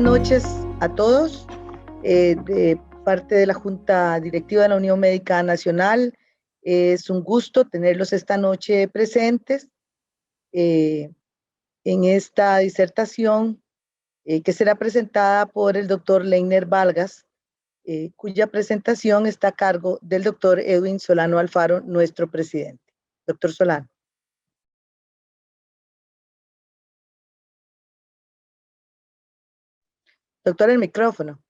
noches a todos. De parte de la Junta Directiva de la Unión Médica Nacional, es un gusto tenerlos esta noche presentes en esta disertación que será presentada por el doctor Leiner Vargas, cuya presentación está a cargo del doctor Edwin Solano Alfaro, nuestro presidente. Doctor Solano. Doctor, el micrófono.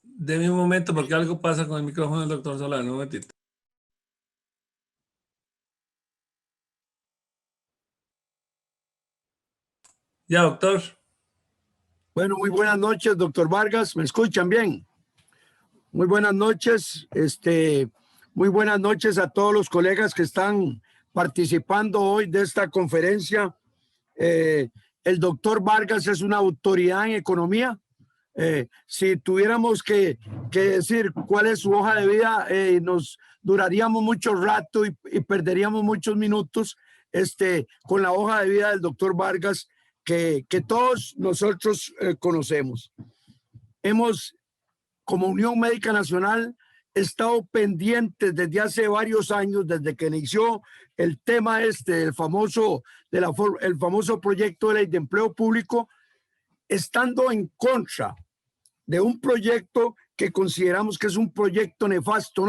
Deme un momento porque algo pasa con el micrófono del doctor Solano. Un momentito. Ya, doctor. Bueno, muy buenas noches, doctor Vargas. ¿Me escuchan bien? Muy buenas noches. Muy buenas noches a todos los colegas que están participando hoy de esta conferencia. El doctor Vargas es una autoridad en economía. Si tuviéramos que decir cuál es su hoja de vida, nos duraríamos mucho rato y perderíamos muchos minutos con la hoja de vida del doctor Vargas que todos nosotros conocemos. Hemos, como Unión Médica Nacional, estado pendientes desde hace varios años, desde que inició el tema el famoso proyecto de ley de empleo público, estando en contra de un proyecto que consideramos que es un proyecto nefasto,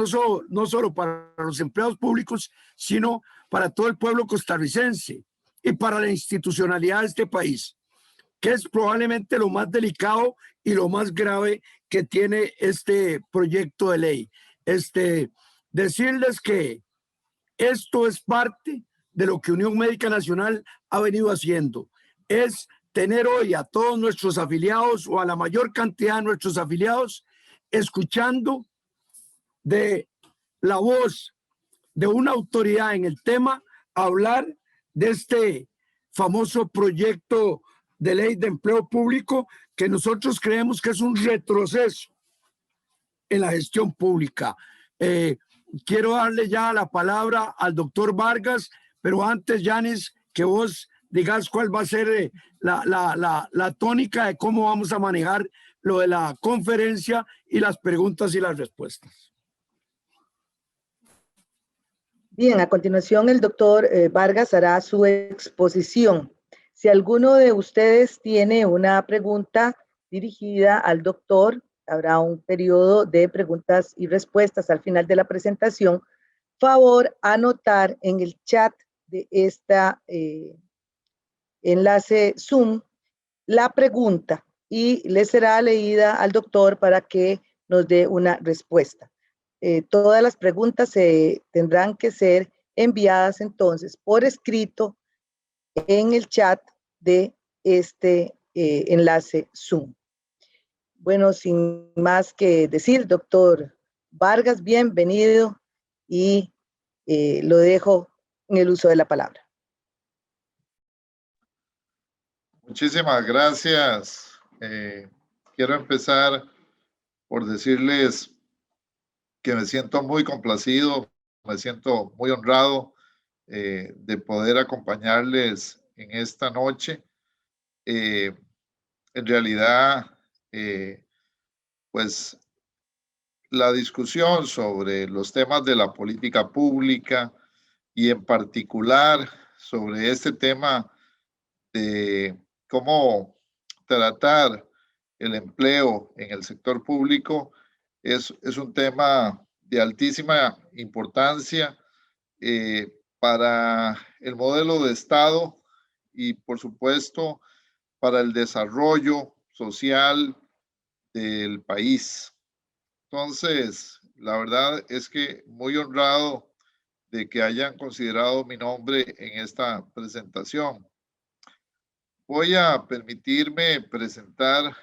no solo para los empleados públicos, sino para todo el pueblo costarricense y para la institucionalidad de este país, que es probablemente lo más delicado y lo más grave que tiene este proyecto de ley. Decirles que esto es parte de lo que Unión Médica Nacional ha venido haciendo, es tener hoy a todos nuestros afiliados o a la mayor cantidad de nuestros afiliados escuchando de la voz de una autoridad en el tema hablar de este famoso proyecto de ley de empleo público que nosotros creemos que es un retroceso en la gestión pública. Quiero darle ya la palabra al doctor Vargas, pero antes, Yanis, que vos digas cuál va a ser la tónica de cómo vamos a manejar lo de la conferencia y las preguntas y las respuestas. Bien, a continuación el doctor Vargas hará su exposición. Si alguno de ustedes tiene una pregunta dirigida al doctor, habrá un periodo de preguntas y respuestas al final de la presentación. Favor anotar en el chat de esta enlace Zoom la pregunta y le será leída al doctor para que nos dé una respuesta. Todas las preguntas tendrán que ser enviadas entonces por escrito en el chat de este enlace Zoom. Bueno, sin más que decir, doctor Vargas, bienvenido y lo dejo en el uso de la palabra. Muchísimas gracias. Quiero empezar por decirles que me siento muy complacido, me siento muy honrado de poder acompañarles en esta noche. En realidad, pues la discusión sobre los temas de la política pública y en particular sobre este tema de cómo tratar el empleo en el sector público es un tema de altísima importancia para el modelo de Estado y, por supuesto, para el desarrollo social del país. Entonces, la verdad es que muy honrado de que hayan considerado mi nombre en esta presentación. Voy a permitirme presentar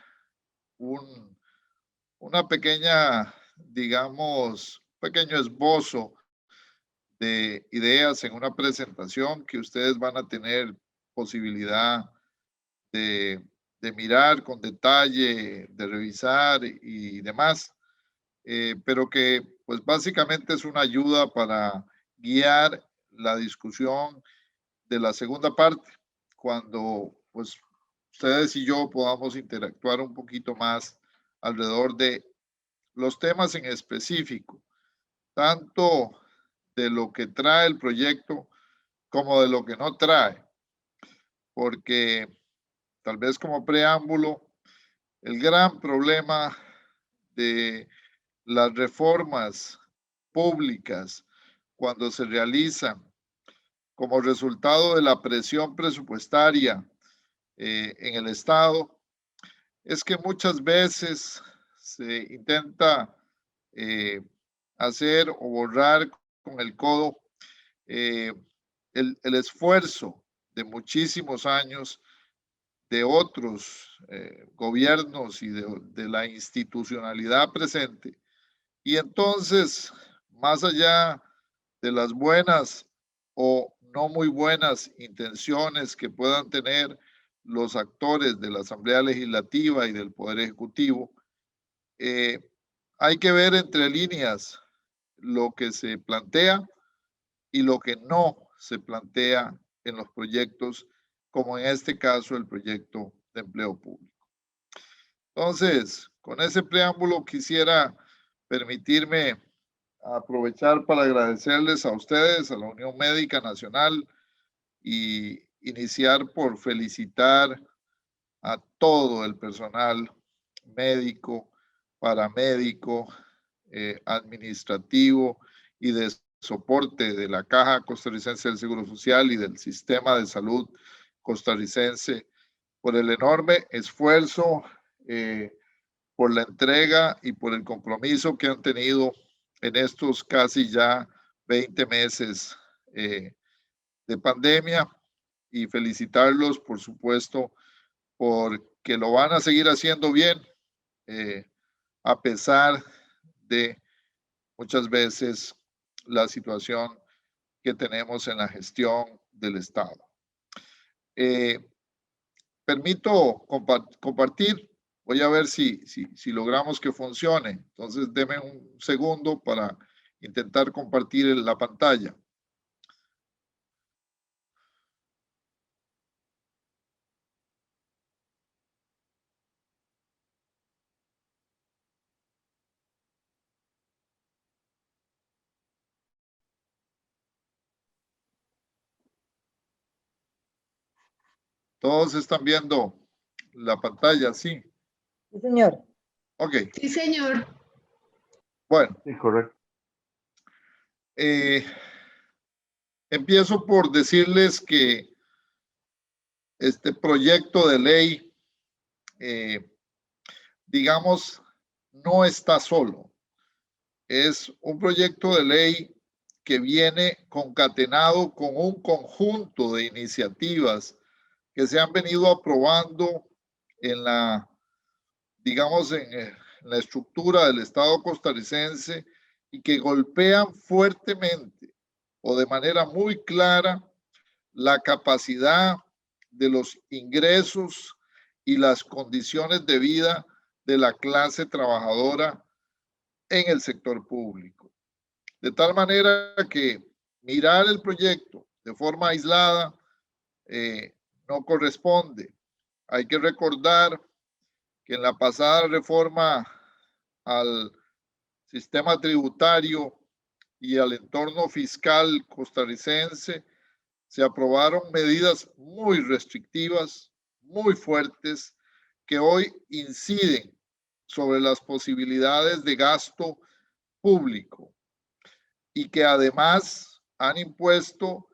una pequeña, digamos, pequeño esbozo de ideas en una presentación que ustedes van a tener posibilidad de mirar con detalle, de revisar y demás, pero que pues básicamente es una ayuda para guiar la discusión de la segunda parte, cuando pues ustedes y yo podamos interactuar un poquito más alrededor de los temas en específico, tanto de lo que trae el proyecto como de lo que no trae, porque tal vez como preámbulo, el gran problema de las reformas públicas cuando se realizan como resultado de la presión presupuestaria en el Estado es que muchas veces se intenta hacer o borrar con el codo el esfuerzo de muchísimos años de otros gobiernos y de la institucionalidad presente. Y entonces, más allá de las buenas o no muy buenas intenciones que puedan tener los actores de la Asamblea Legislativa y del Poder Ejecutivo, hay que ver entre líneas lo que se plantea y lo que no se plantea en los proyectos, como en este caso el proyecto de empleo público. Entonces, con ese preámbulo quisiera permitirme aprovechar para agradecerles a ustedes, a la Unión Médica Nacional, y iniciar por felicitar a todo el personal médico, paramédico, administrativo y de soporte de la Caja Costarricense del Seguro Social y del Sistema de Salud costarricense por el enorme esfuerzo, por la entrega y por el compromiso que han tenido en estos casi ya 20 meses de pandemia, y felicitarlos, por supuesto, porque lo van a seguir haciendo bien, a pesar de muchas veces la situación que tenemos en la gestión del Estado. Permito compartir. Voy a ver si logramos que funcione. Entonces, denme un segundo para intentar compartir la pantalla. ¿Todos están viendo la pantalla? Sí. Sí, señor. Ok. Sí, señor. Bueno. Sí, correcto. Empiezo por decirles que este proyecto de ley, digamos, no está solo. Es un proyecto de ley que viene concatenado con un conjunto de iniciativas que se han venido aprobando en la, digamos, en la estructura del Estado costarricense y que golpean fuertemente o de manera muy clara la capacidad de los ingresos y las condiciones de vida de la clase trabajadora en el sector público. De tal manera que mirar el proyecto de forma aislada no corresponde. Hay que recordar que en la pasada reforma al sistema tributario y al entorno fiscal costarricense se aprobaron medidas muy restrictivas, muy fuertes, que hoy inciden sobre las posibilidades de gasto público y que además han impuesto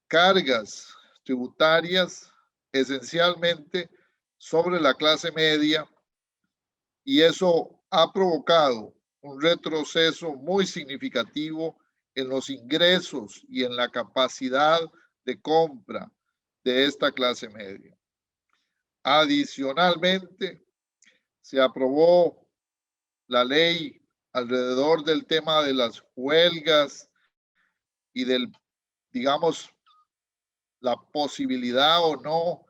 cargas tributarias esencialmente sobre la clase media, y eso ha provocado un retroceso muy significativo en los ingresos y en la capacidad de compra de esta clase media. Adicionalmente, se aprobó la ley alrededor del tema de las huelgas y del, digamos, la posibilidad o no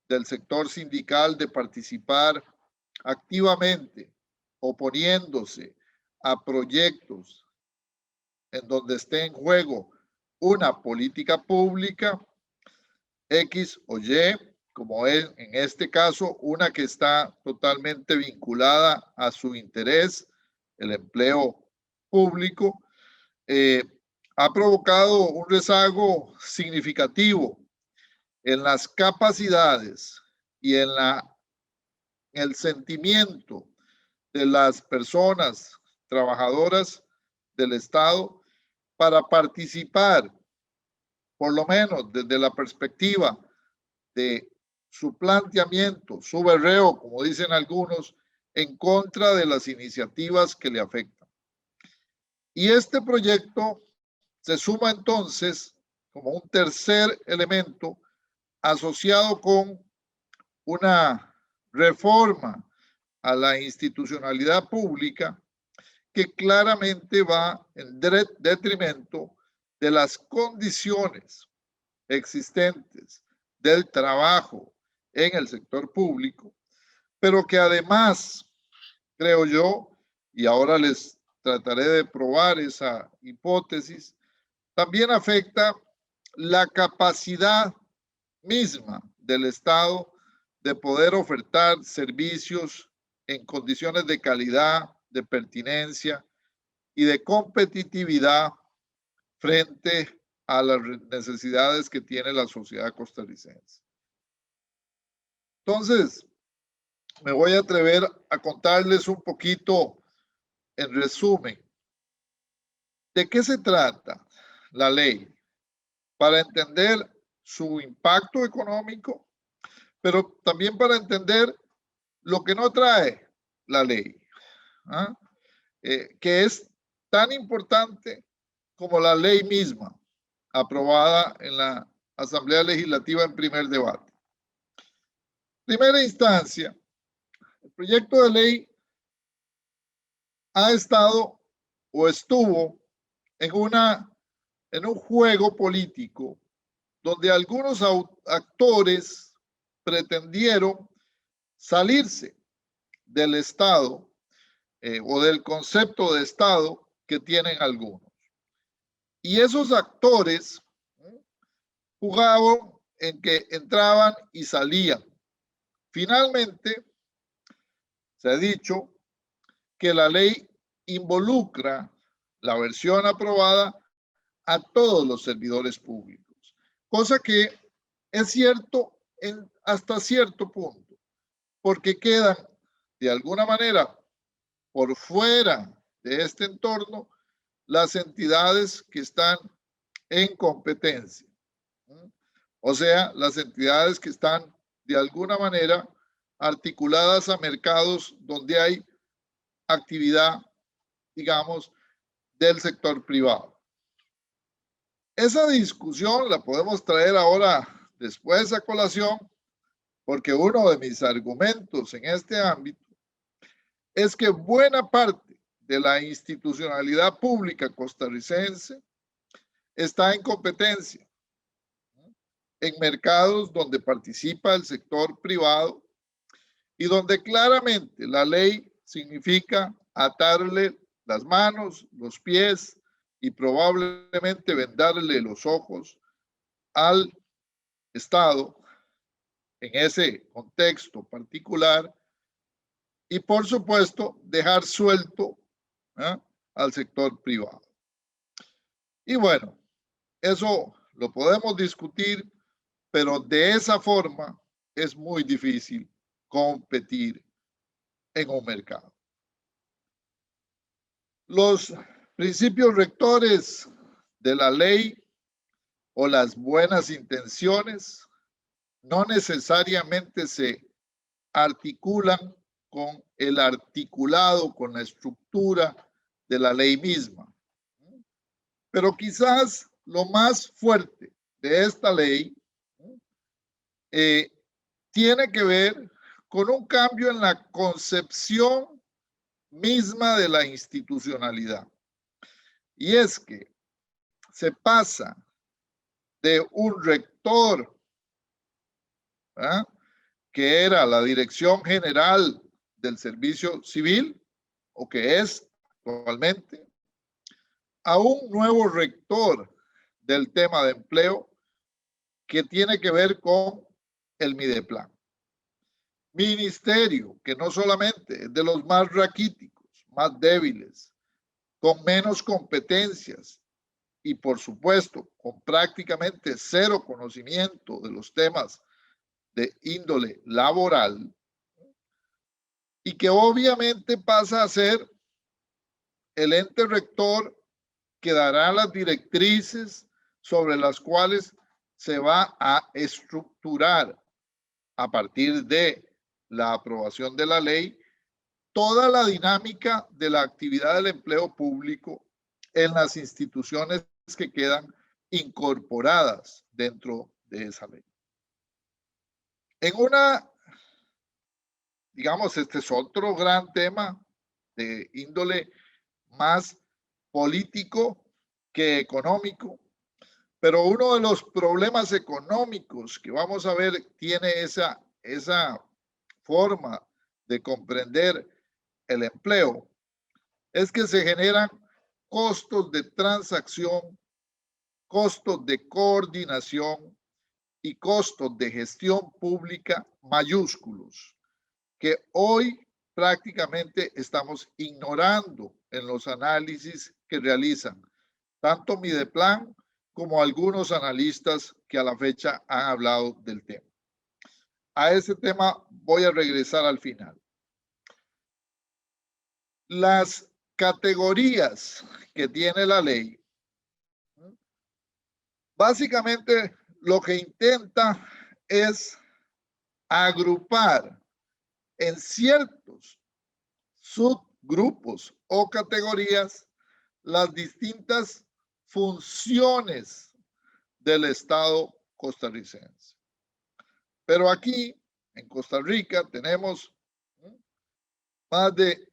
del sector sindical de participar activamente, oponiéndose a proyectos en donde esté en juego una política pública X o Y, como es en este caso, una que está totalmente vinculada a su interés, el empleo público, ha provocado un rezago significativo en las capacidades y en el sentimiento de las personas trabajadoras del Estado para participar, por lo menos desde la perspectiva de su planteamiento, su berreo, como dicen algunos, en contra de las iniciativas que le afectan. Y este proyecto se suma entonces como un tercer elemento asociado con una reforma a la institucionalidad pública que claramente va en detrimento de las condiciones existentes del trabajo en el sector público, pero que además, creo yo, y ahora les trataré de probar esa hipótesis, también afecta la capacidad misma del Estado de poder ofertar servicios en condiciones de calidad, de pertinencia y de competitividad frente a las necesidades que tiene la sociedad costarricense. Entonces, me voy a atrever a contarles un poquito, en resumen, de qué se trata la ley, para entender su impacto económico, pero también para entender lo que no trae la ley, ¿ah? Que es tan importante como la ley misma, aprobada en la Asamblea Legislativa en primer debate. Primera instancia, el proyecto de ley ha estado o estuvo en un juego político donde algunos actores pretendieron salirse del Estado o del concepto de Estado que tienen algunos. Y esos actores jugaban en que entraban y salían. Finalmente, se ha dicho que la ley involucra la versión aprobada a todos los servidores públicos, cosa que es cierto hasta cierto punto, porque quedan de alguna manera por fuera de este entorno las entidades que están en competencia. O sea, las entidades que están de alguna manera articuladas a mercados donde hay actividad, digamos, del sector privado. Esa discusión la podemos traer ahora después a colación, porque uno de mis argumentos en este ámbito es que buena parte de la institucionalidad pública costarricense está en competencia, en mercados donde participa el sector privado y donde claramente la ley significa atarle las manos, los pies y probablemente vendarle los ojos al Estado en ese contexto particular y por supuesto dejar suelto al sector privado. Y bueno, eso lo podemos discutir, pero de esa forma es muy difícil competir en un mercado. Los principios rectores de la ley o las buenas intenciones no necesariamente se articulan con el articulado, con la estructura de la ley misma. Pero quizás lo más fuerte de esta ley tiene que ver con un cambio en la concepción misma de la institucionalidad. Y es que se pasa de un rector, que era la Dirección General del Servicio Civil, o que es actualmente, a un nuevo rector del tema de empleo que tiene que ver con el Mideplan. Ministerio que no solamente es de los más raquíticos, más débiles, con menos competencias y por supuesto con prácticamente cero conocimiento de los temas de índole laboral, y que obviamente pasa a ser el ente rector que dará las directrices sobre las cuales se va a estructurar a partir de la aprobación de la ley toda la dinámica de la actividad del empleo público en las instituciones que quedan incorporadas dentro de esa ley. En una, digamos, este es otro gran tema de índole más político que económico, pero uno de los problemas económicos que vamos a ver tiene esa forma de comprender el empleo, es que se generan costos de transacción, costos de coordinación y costos de gestión pública mayúsculos, que hoy prácticamente estamos ignorando en los análisis que realizan tanto Mideplan como algunos analistas que a la fecha han hablado del tema. A ese tema voy a regresar al final. Las categorías que tiene la ley, básicamente lo que intenta es agrupar en ciertos subgrupos o categorías las distintas funciones del Estado costarricense. Pero aquí, en Costa Rica, tenemos más de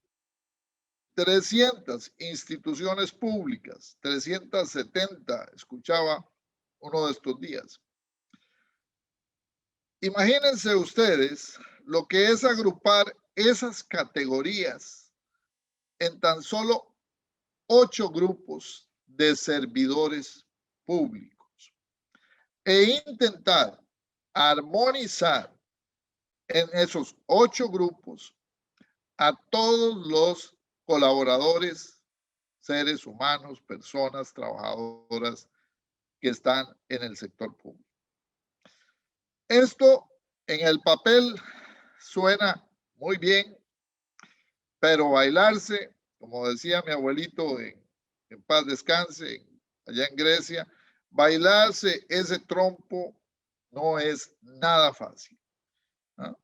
300 instituciones públicas, 370, escuchaba uno de estos días. Imagínense ustedes lo que es agrupar esas categorías en tan solo 8 grupos de servidores públicos e intentar armonizar en esos 8 grupos a todos los colaboradores, seres humanos, personas, trabajadoras que están en el sector público. Esto en el papel suena muy bien, pero bailarse, como decía mi abuelito en paz descanse, allá en Grecia, bailarse ese trompo no es nada fácil, ¿no?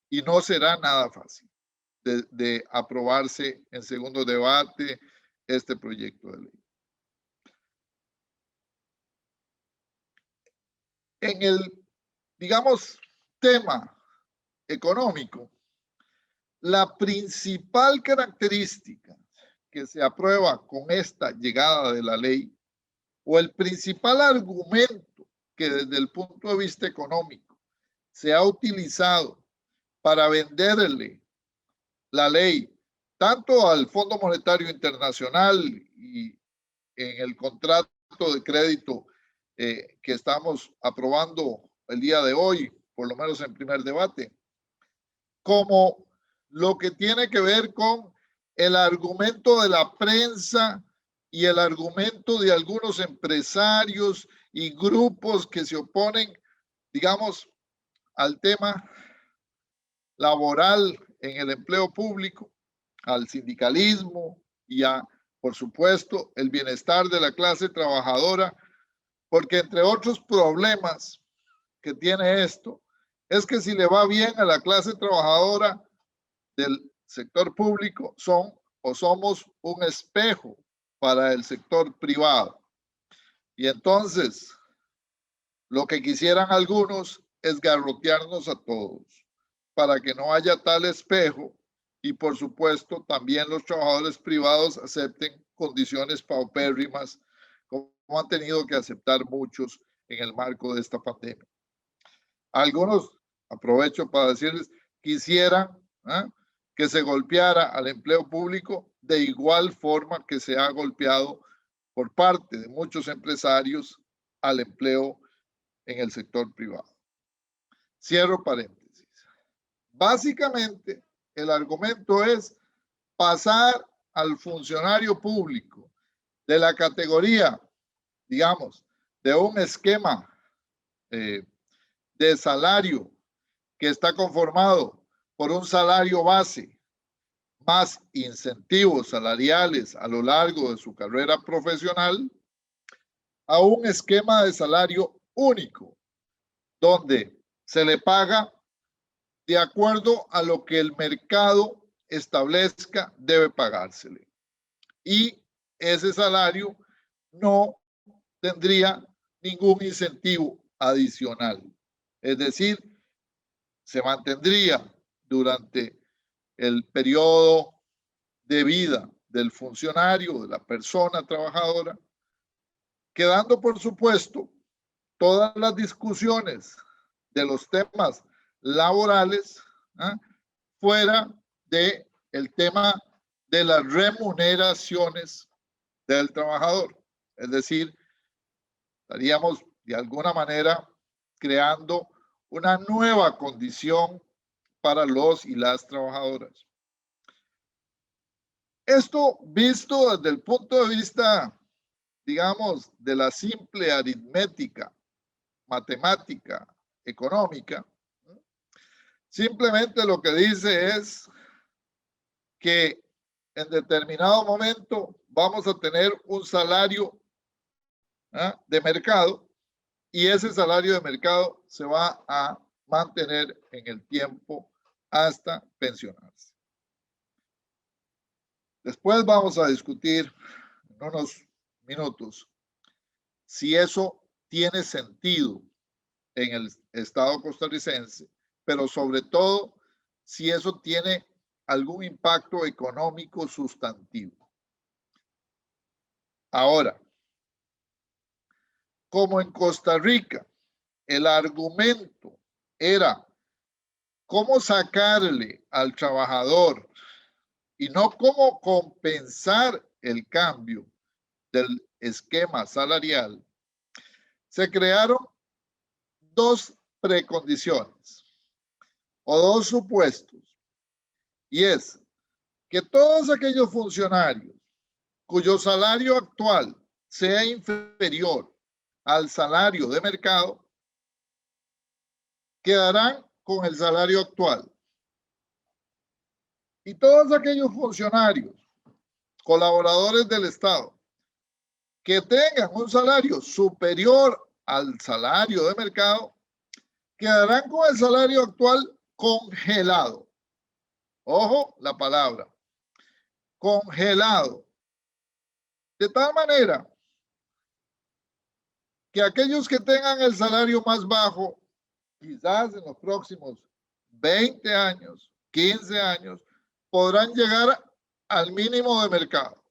Y no será nada fácil de aprobarse en segundo debate este proyecto de ley. En el, digamos, tema económico, la principal característica que se aprueba con esta llegada de la ley, o el principal argumento que desde el punto de vista económico se ha utilizado para venderle la ley tanto al Fondo Monetario Internacional y en el contrato de crédito que estamos aprobando el día de hoy, por lo menos en primer debate, como lo que tiene que ver con el argumento de la prensa y el argumento de algunos empresarios y grupos que se oponen, digamos, al tema laboral en el empleo público, al sindicalismo y a, por supuesto, el bienestar de la clase trabajadora, porque entre otros problemas que tiene esto, es que si le va bien a la clase trabajadora del sector público, son o somos un espejo para el sector privado. Y entonces, lo que quisieran algunos es garrotearnos a todos para que no haya tal espejo y, por supuesto, también los trabajadores privados acepten condiciones paupérrimas como han tenido que aceptar muchos en el marco de esta pandemia. Algunos, aprovecho para decirles, quisieran que se golpeara al empleo público de igual forma que se ha golpeado por parte de muchos empresarios al empleo en el sector privado. Cierro paréntesis. Básicamente, el argumento es pasar al funcionario público de la categoría, digamos, de un esquema de salario que está conformado por un salario base más incentivos salariales a lo largo de su carrera profesional, a un esquema de salario único, donde se le paga de acuerdo a lo que el mercado establezca debe pagársele. Y ese salario no tendría ningún incentivo adicional. Es decir, se mantendría durante el periodo de vida del funcionario, de la persona trabajadora, quedando, por supuesto, todas las discusiones de los temas laborales fuera del tema de las remuneraciones del trabajador. Es decir, estaríamos de alguna manera creando una nueva condición para los y las trabajadoras. Esto visto desde el punto de vista, digamos, de la simple aritmética, matemática, económica, simplemente lo que dice es que en determinado momento vamos a tener un salario de mercado y ese salario de mercado se va a mantener en el tiempo hasta pensionarse. Después vamos a discutir en unos minutos si eso tiene sentido en el Estado costarricense, pero sobre todo si eso tiene algún impacto económico sustantivo. Ahora, como en Costa Rica el argumento era cómo sacarle al trabajador y no cómo compensar el cambio del esquema salarial, se crearon dos precondiciones o dos supuestos, y es que todos aquellos funcionarios cuyo salario actual sea inferior al salario de mercado quedarán con el salario actual. Y todos aquellos funcionarios, colaboradores del Estado, que tengan un salario superior al salario de mercado, quedarán con el salario actual congelado. Ojo la palabra, congelado. De tal manera que aquellos que tengan el salario más bajo, quizás en los próximos 20 años, 15 años, podrán llegar al mínimo de mercado.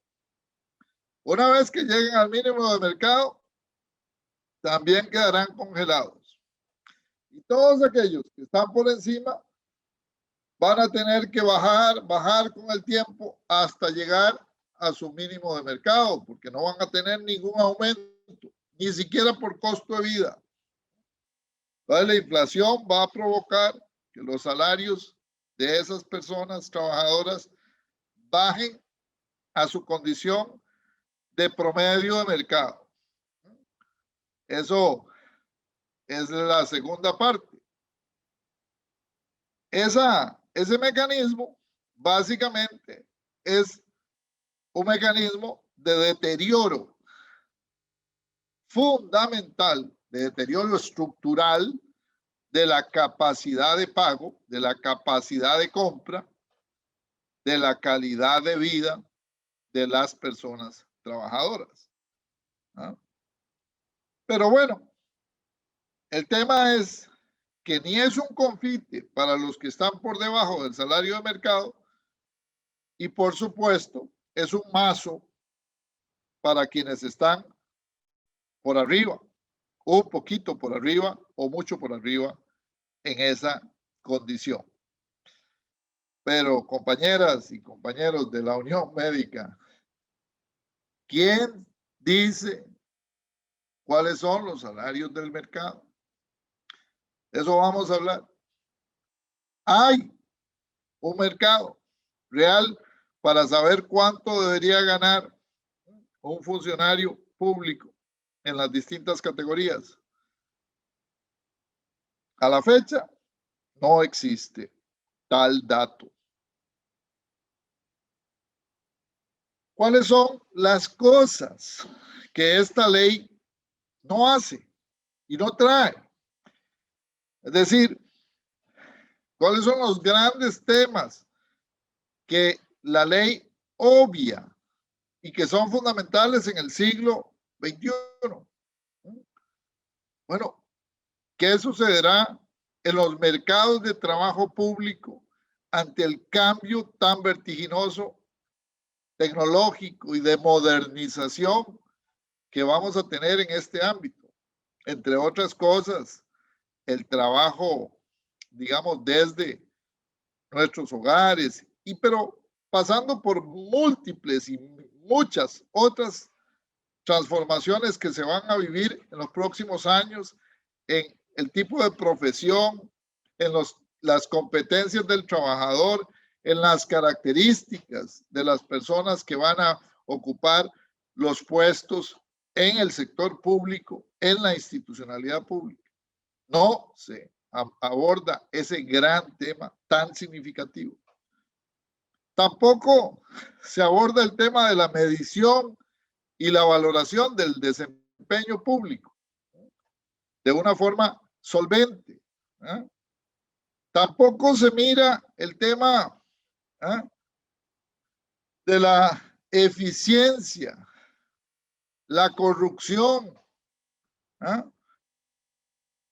Una vez que lleguen al mínimo de mercado, también quedarán congelados. Y todos aquellos que están por encima van a tener que bajar con el tiempo hasta llegar a su mínimo de mercado, porque no van a tener ningún aumento, ni siquiera por costo de vida. Entonces, la inflación va a provocar que los salarios de esas personas trabajadoras bajen a su condición de promedio de mercado. Eso es la segunda parte. Ese mecanismo básicamente es un mecanismo de deterioro fundamental, de deterioro estructural de la capacidad de pago, de la capacidad de compra, de la calidad de vida de las personas trabajadoras. ¿Ah? Pero bueno, el tema es que ni es un confite para los que están por debajo del salario de mercado y por supuesto es un mazo para quienes están por arriba, un poquito por arriba o mucho por arriba en esa condición. Pero compañeras y compañeros de la Unión Médica, ¿quién dice cuáles son los salarios del mercado? Eso vamos a hablar. Hay un mercado real para saber cuánto debería ganar un funcionario público en las distintas categorías. A la fecha, no existe tal dato. ¿Cuáles son las cosas que esta ley no hace y no trae? Es decir, ¿cuáles son los grandes temas que la ley obvia y que son fundamentales en el siglo XXI? Bueno, ¿qué sucederá en los mercados de trabajo público ante el cambio tan vertiginoso, tecnológico y de modernización que vamos a tener en este ámbito? Entre otras cosas, el trabajo, digamos, desde nuestros hogares, pero pasando por múltiples y muchas otras transformaciones que se van a vivir en los próximos años en el tipo de profesión, en las competencias del trabajador, en las características de las personas que van a ocupar los puestos en el sector público, en la institucionalidad pública. No se aborda ese gran tema tan significativo. Tampoco se aborda el tema de la medición y la valoración del desempeño público de una forma solvente. Tampoco se mira el tema de la eficiencia, la corrupción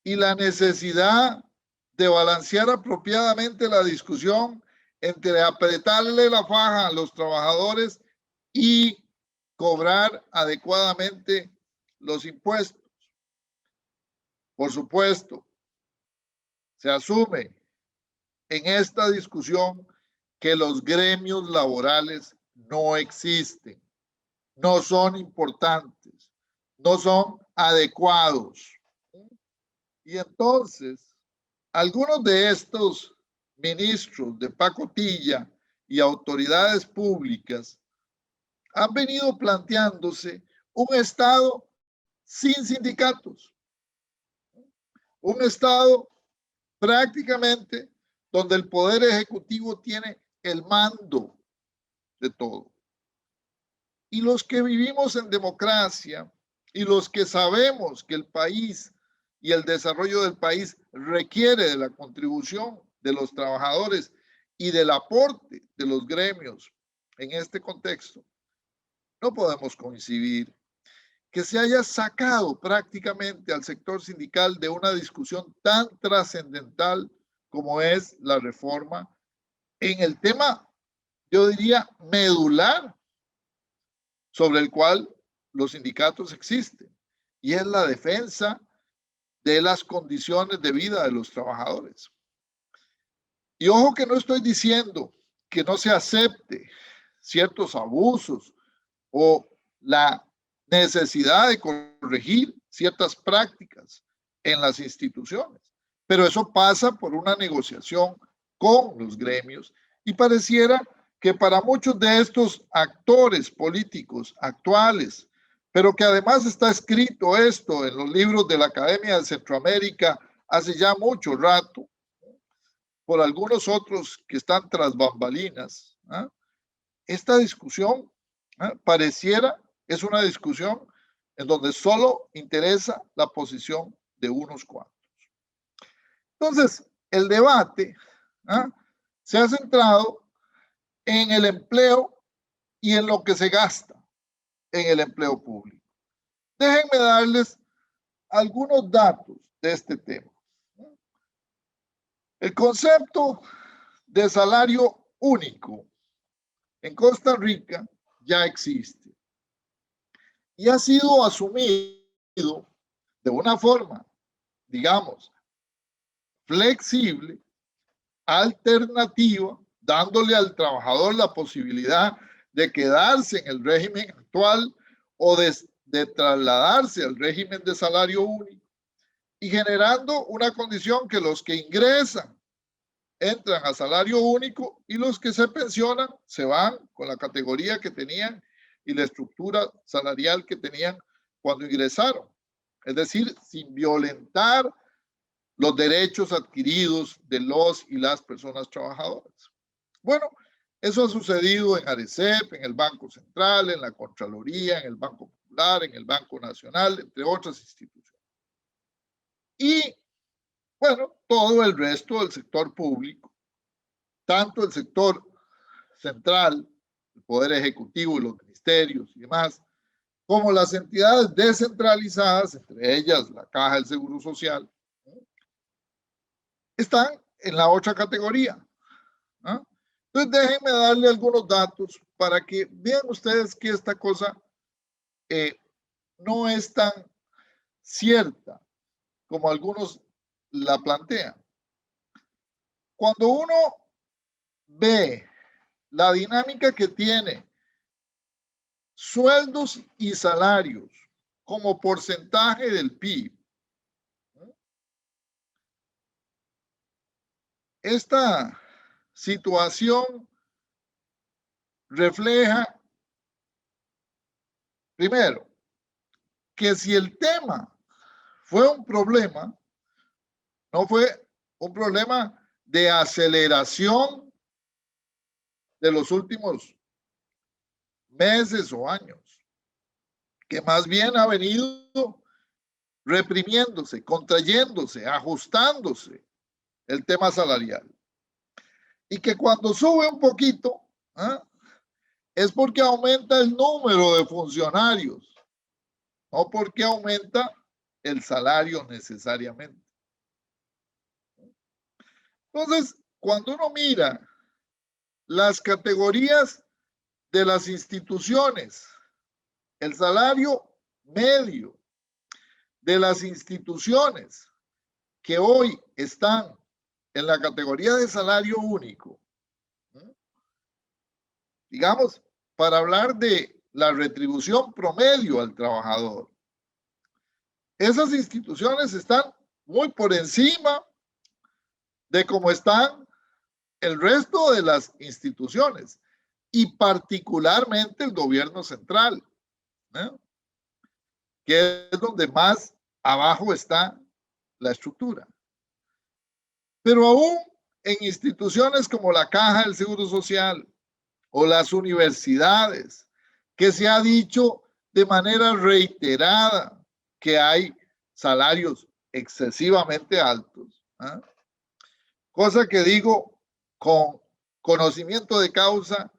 y la necesidad de balancear apropiadamente la discusión entre apretarle la faja a los trabajadores y cobrar adecuadamente los impuestos. Por supuesto, se asume en esta discusión que los gremios laborales no existen, no son importantes, no son adecuados. Y entonces, algunos de estos ministros de pacotilla y autoridades públicas han venido planteándose un Estado sin sindicatos, un Estado prácticamente donde el Poder Ejecutivo tiene el mando de todo. Y los que vivimos en democracia y los que sabemos que el país y el desarrollo del país requiere de la contribución de los trabajadores y del aporte de los gremios en este contexto, no podemos coincidir que se haya sacado prácticamente al sector sindical de una discusión tan trascendental como es la reforma en el tema, yo diría, medular sobre el cual los sindicatos existen, y es la defensa de las condiciones de vida de los trabajadores. Y ojo que no estoy diciendo que no se acepte ciertos abusos o la necesidad de corregir ciertas prácticas en las instituciones, pero eso pasa por una negociación con los gremios y pareciera que para muchos de estos actores políticos actuales, pero que además está escrito esto en los libros de la Academia de Centroamérica hace ya mucho rato, por algunos otros que están tras bambalinas, esta discusión pareciera es una discusión en donde solo interesa la posición de unos cuantos. Entonces, el debate se ha centrado en el empleo y en lo que se gasta en el empleo público. Déjenme darles algunos datos de este tema. El concepto de salario único en Costa Rica ya existe y ha sido asumido de una forma, digamos, flexible, alternativa, dándole al trabajador la posibilidad de quedarse en el régimen actual o de trasladarse al régimen de salario único, y generando una condición que los que ingresan entran a salario único y los que se pensionan se van con la categoría que tenían y la estructura salarial que tenían cuando ingresaron. Es decir, sin violentar los derechos adquiridos de los y las personas trabajadoras. Bueno, eso ha sucedido en ARECEP, en el Banco Central, en la Contraloría, en el Banco Popular, en el Banco Nacional, entre otras instituciones. Y, bueno, todo el resto del sector público, tanto el sector central, el Poder Ejecutivo y los ministerios y demás, como las entidades descentralizadas, entre ellas la Caja del Seguro Social, están en la otra categoría. Entonces déjenme darle algunos datos para que vean ustedes que esta cosa no es tan cierta como algunos la plantean. Cuando uno ve la dinámica que tiene sueldos y salarios como porcentaje del PIB, esta situación refleja, primero, que si el tema fue un problema, no fue un problema de aceleración de los últimos meses o años, que más bien ha venido reprimiéndose, contrayéndose, ajustándose el tema salarial. Y que cuando sube un poquito, es porque aumenta el número de funcionarios, no porque aumenta el salario necesariamente. Entonces, cuando uno mira las categorías de las instituciones, el salario medio de las instituciones que hoy están en la categoría de salario único, digamos, para hablar de la retribución promedio al trabajador, esas instituciones están muy por encima de cómo están el resto de las instituciones y particularmente el gobierno central, que es donde más abajo está la estructura. Pero aún en instituciones como la Caja del Seguro Social o las universidades, que se ha dicho de manera reiterada que hay salarios excesivamente altos, cosa que digo con conocimiento de causa,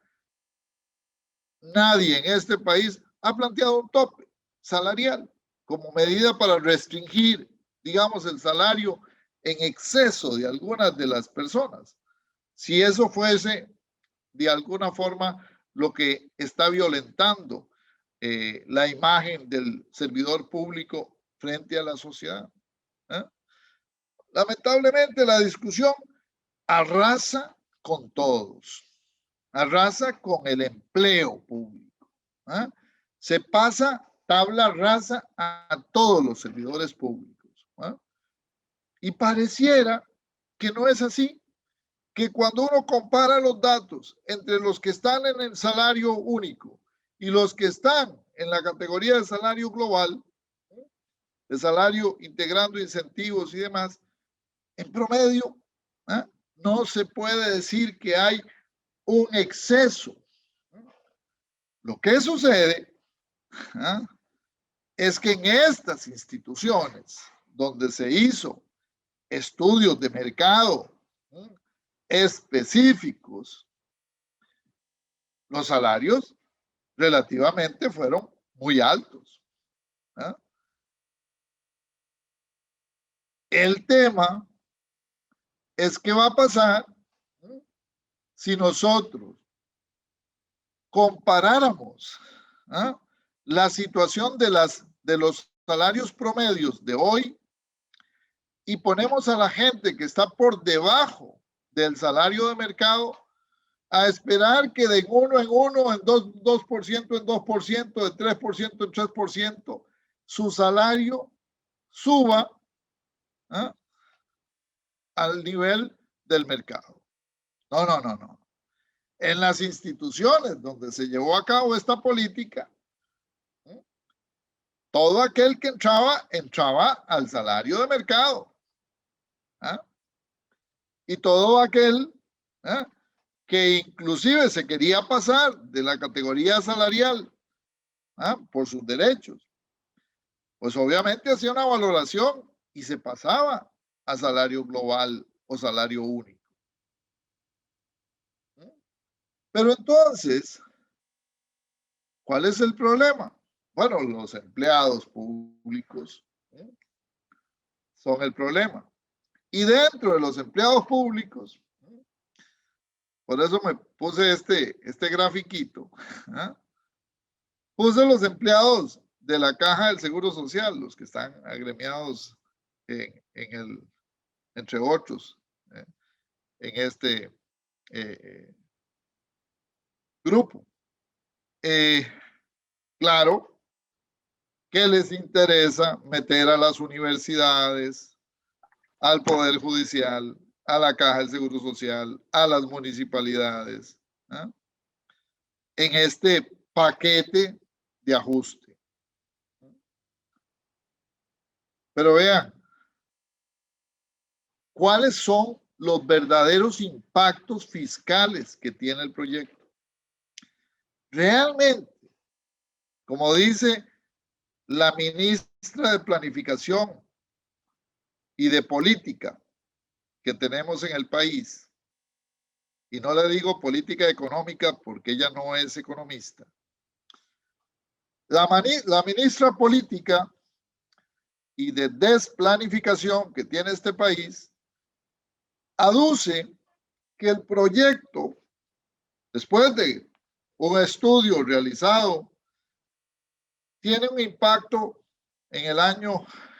nadie en este país ha planteado un tope salarial como medida para restringir, digamos, el salario en exceso de algunas de las personas. Si eso fuese de alguna forma lo que está violentando la imagen del servidor público frente a la sociedad. Lamentablemente la discusión arrasa con todos, arrasa con el empleo público. Se pasa tabla rasa a todos los servidores públicos. Y pareciera que no es así, que cuando uno compara los datos entre los que están en el salario único y los que están en la categoría de salario global, de salario integrando incentivos y demás, en promedio, no se puede decir que hay un exceso. Lo que sucede es que en estas instituciones donde se hizo estudios de mercado específicos, los salarios relativamente fueron muy altos. El tema es qué va a pasar si nosotros comparáramos la situación de los salarios promedios de hoy y ponemos a la gente que está por debajo del salario de mercado a esperar que de 1 en 1, en 2% en 2%, de 3% en 3%, su salario suba ¿ah? Al nivel del mercado. No, no, no, no. En las instituciones donde se llevó a cabo esta política, todo aquel que entraba al salario de mercado. ¿Ah? Y todo aquel que inclusive se quería pasar de la categoría salarial por sus derechos, pues obviamente hacía una valoración y se pasaba a salario global o salario único. Pero entonces, ¿cuál es el problema? Bueno, los empleados públicos son el problema. Y dentro de los empleados públicos, por eso me puse este grafiquito, puse los empleados de la Caja del Seguro Social, los que están agremiados entre otros, en este grupo. Claro que les interesa meter a las universidades, al Poder Judicial, a la Caja del Seguro Social, a las municipalidades, en este paquete de ajuste. Pero vean, ¿cuáles son los verdaderos impactos fiscales que tiene el proyecto? Realmente, como dice la ministra de Planificación y de Política que tenemos en el país, y no le digo política económica porque ella no es economista, la ministra política y de desplanificación que tiene este país aduce que el proyecto, después de un estudio realizado, tiene un impacto en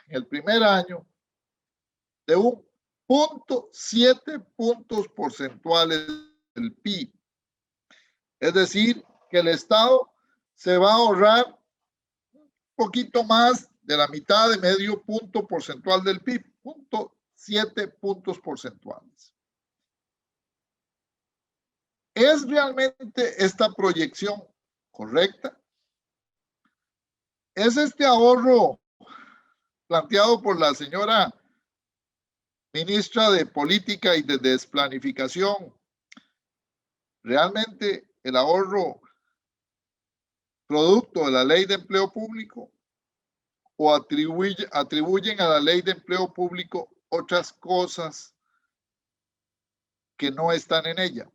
el primer año de 1.7 puntos porcentuales del PIB. Es decir, que el Estado se va a ahorrar un poquito más de la mitad de medio punto porcentual del PIB, 0.7 puntos porcentuales. ¿Es realmente esta proyección correcta? ¿Es este ahorro planteado por la señora ministra de Política y de Desplanificación realmente el ahorro producto de la Ley de Empleo Público o atribuyen a la Ley de Empleo Público otras cosas que no están en ella?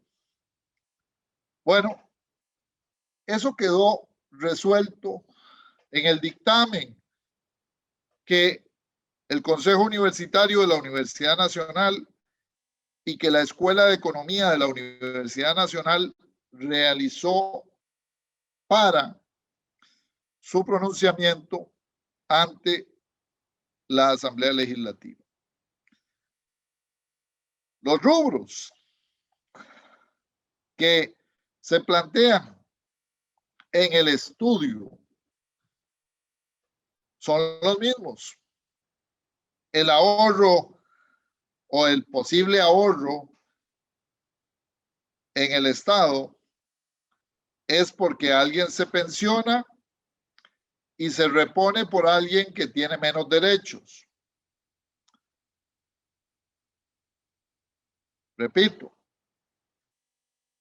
Bueno, eso quedó resuelto en el dictamen que el Consejo Universitario de la Universidad Nacional y que la Escuela de Economía de la Universidad Nacional realizó para su pronunciamiento ante la Asamblea Legislativa. Los rubros que se plantean en el estudio son los mismos. El ahorro o el posible ahorro en el Estado es porque alguien se pensiona y se repone por alguien que tiene menos derechos. Repito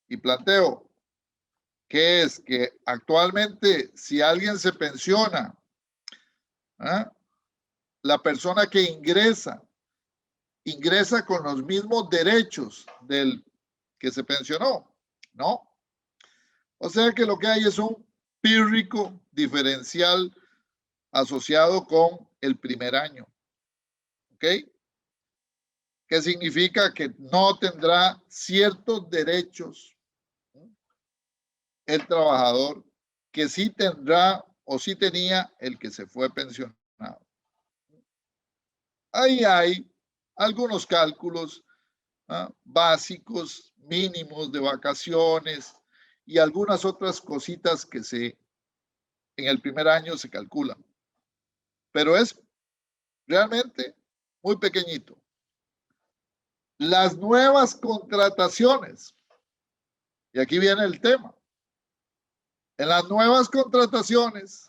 y planteo que es que actualmente si alguien se pensiona, la persona que ingresa con los mismos derechos del que se pensionó, ¿no? O sea que lo que hay es un pírrico diferencial asociado con el primer año, ¿ok? Que significa que no tendrá ciertos derechos el trabajador que sí tendrá o sí tenía el que se fue pensionado. Ahí hay algunos cálculos básicos, mínimos de vacaciones y algunas otras cositas que en el primer año se calculan. Pero es realmente muy pequeñito. Las nuevas contrataciones. Y aquí viene el tema. En las nuevas contrataciones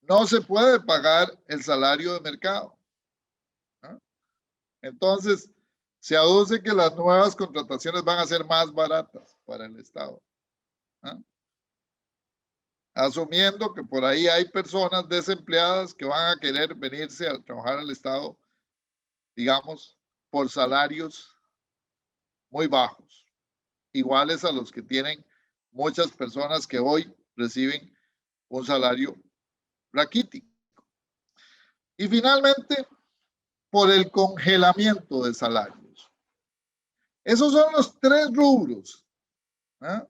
no se puede pagar el salario de mercado. ¿No? Entonces, se aduce que las nuevas contrataciones van a ser más baratas para el Estado. ¿No? Asumiendo que por ahí hay personas desempleadas que van a querer venirse a trabajar al Estado, digamos, por salarios muy bajos, iguales a los que tienen muchas personas que hoy reciben un salario raquítico. Y finalmente, por el congelamiento de salarios. Esos son los tres rubros, ¿eh?,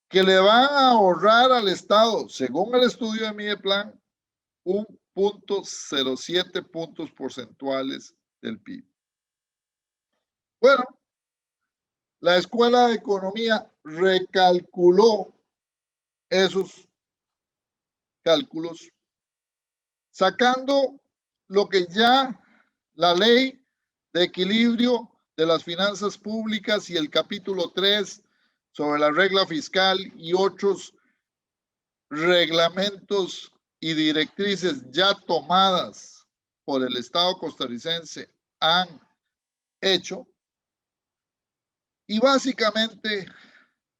que le van a ahorrar al Estado, según el estudio de Mideplan, 1.07 puntos porcentuales del PIB. Bueno, la Escuela de Economía recalculó esos cálculos, sacando lo que ya la Ley de Equilibrio de las Finanzas Públicas y el capítulo 3 sobre la regla fiscal y otros reglamentos y directrices ya tomadas por el Estado costarricense han hecho. Y básicamente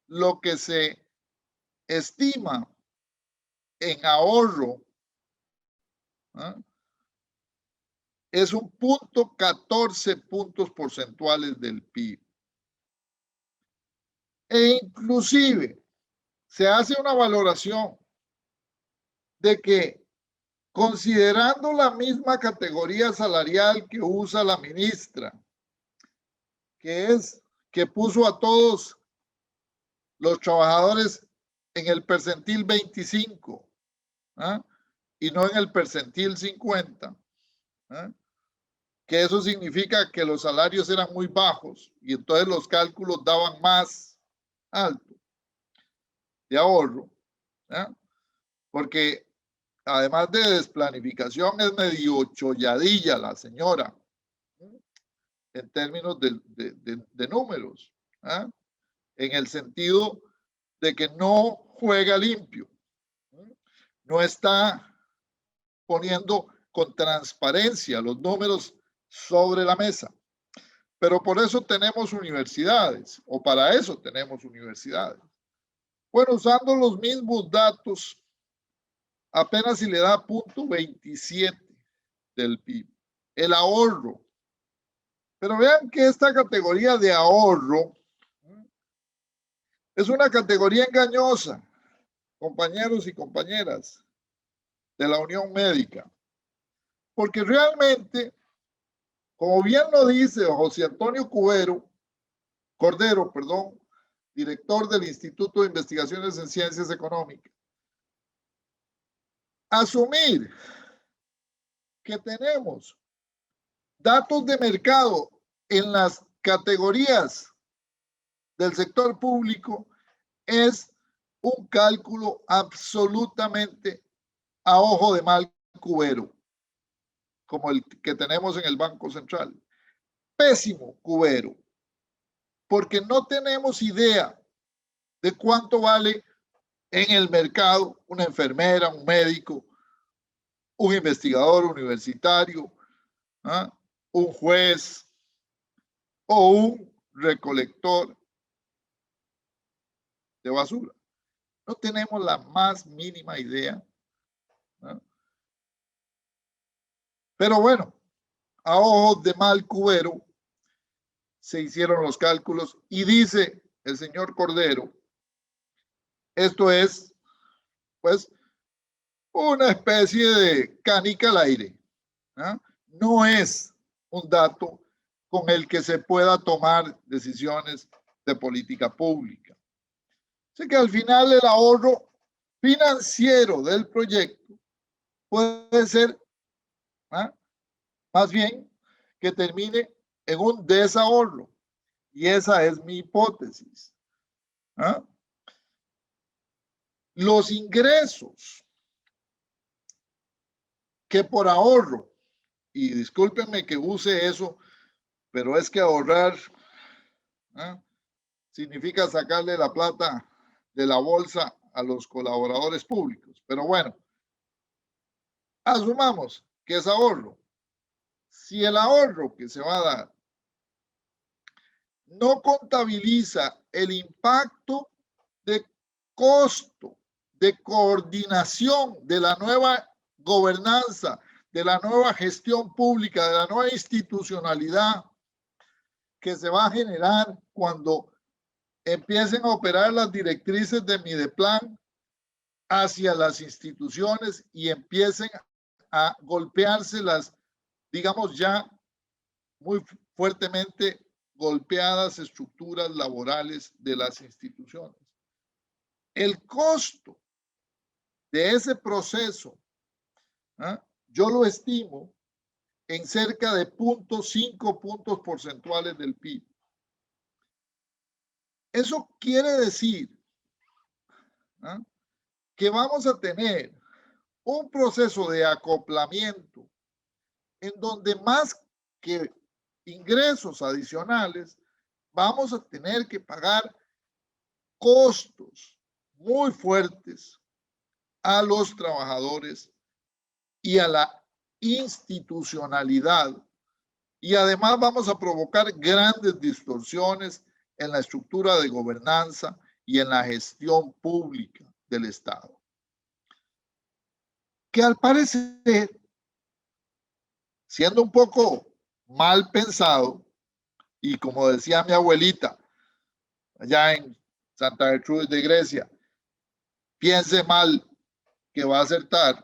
lo que se estima en ahorro, ¿eh?, es 1.14 puntos porcentuales del PIB. E inclusive se hace una valoración de que, considerando la misma categoría salarial que usa la ministra, que es que puso a todos los trabajadores en el percentil 25, ¿eh?, y no en el percentil 50, ¿eh?, que eso significa que los salarios eran muy bajos y entonces los cálculos daban más alto de ahorro, ¿eh?, porque además de desplanificación es medio cholladilla la señora, ¿eh?, en términos de números, ¿eh?, en el sentido de que no juega limpio, ¿eh?, no está poniendo con transparencia los números sobre la mesa. Pero por eso tenemos universidades, o para eso tenemos universidades. Bueno, usando los mismos datos, apenas si le da 0.27 del PIB, el ahorro. Pero vean que esta categoría de ahorro es una categoría engañosa, compañeros y compañeras de la Unión Médica, porque realmente, como bien lo dice José Antonio Cordero, director del Instituto de Investigaciones en Ciencias Económicas, asumir que tenemos datos de mercado en las categorías del sector público es un cálculo absolutamente a ojo de mal cubero, como el que tenemos en el Banco Central. Pésimo cubero, porque no tenemos idea de cuánto vale en el mercado una enfermera, un médico, un investigador universitario, ¿eh?, un juez o un recolector de basura. No tenemos la más mínima idea, ¿no? Pero bueno, a ojos de mal cubero se hicieron los cálculos y dice el señor Cordero, esto es pues una especie de canica al aire, ¿no? No es un dato con el que se pueda tomar decisiones de política pública. Así que al final el ahorro financiero del proyecto puede ser, ¿ah?, más bien que termine en un desahorro. Y esa es mi hipótesis, ¿ah? Los ingresos que por ahorro y discúlpenme que use eso, pero es que ahorrar significa sacarle la plata de la bolsa a los colaboradores públicos. Pero bueno, asumamos que es ahorro. Si el ahorro que se va a dar no contabiliza el impacto de costo, de coordinación de la nueva gobernanza, de la nueva gestión pública, de la nueva institucionalidad que se va a generar cuando empiecen a operar las directrices de Mideplan hacia las instituciones y empiecen a golpearse las, digamos ya muy fuertemente golpeadas estructuras laborales de las instituciones. El costo de ese proceso, yo lo estimo en cerca de 0.5 puntos porcentuales del PIB. Eso quiere decir que vamos a tener un proceso de acoplamiento en donde más que ingresos adicionales, vamos a tener que pagar costos muy fuertes a los trabajadores y a la institucionalidad. Y además vamos a provocar grandes distorsiones en la estructura de gobernanza y en la gestión pública del Estado. Que al parecer, siendo un poco mal pensado, y como decía mi abuelita, allá en Santa Gertrudis de Grecia, piense mal que va a acertar.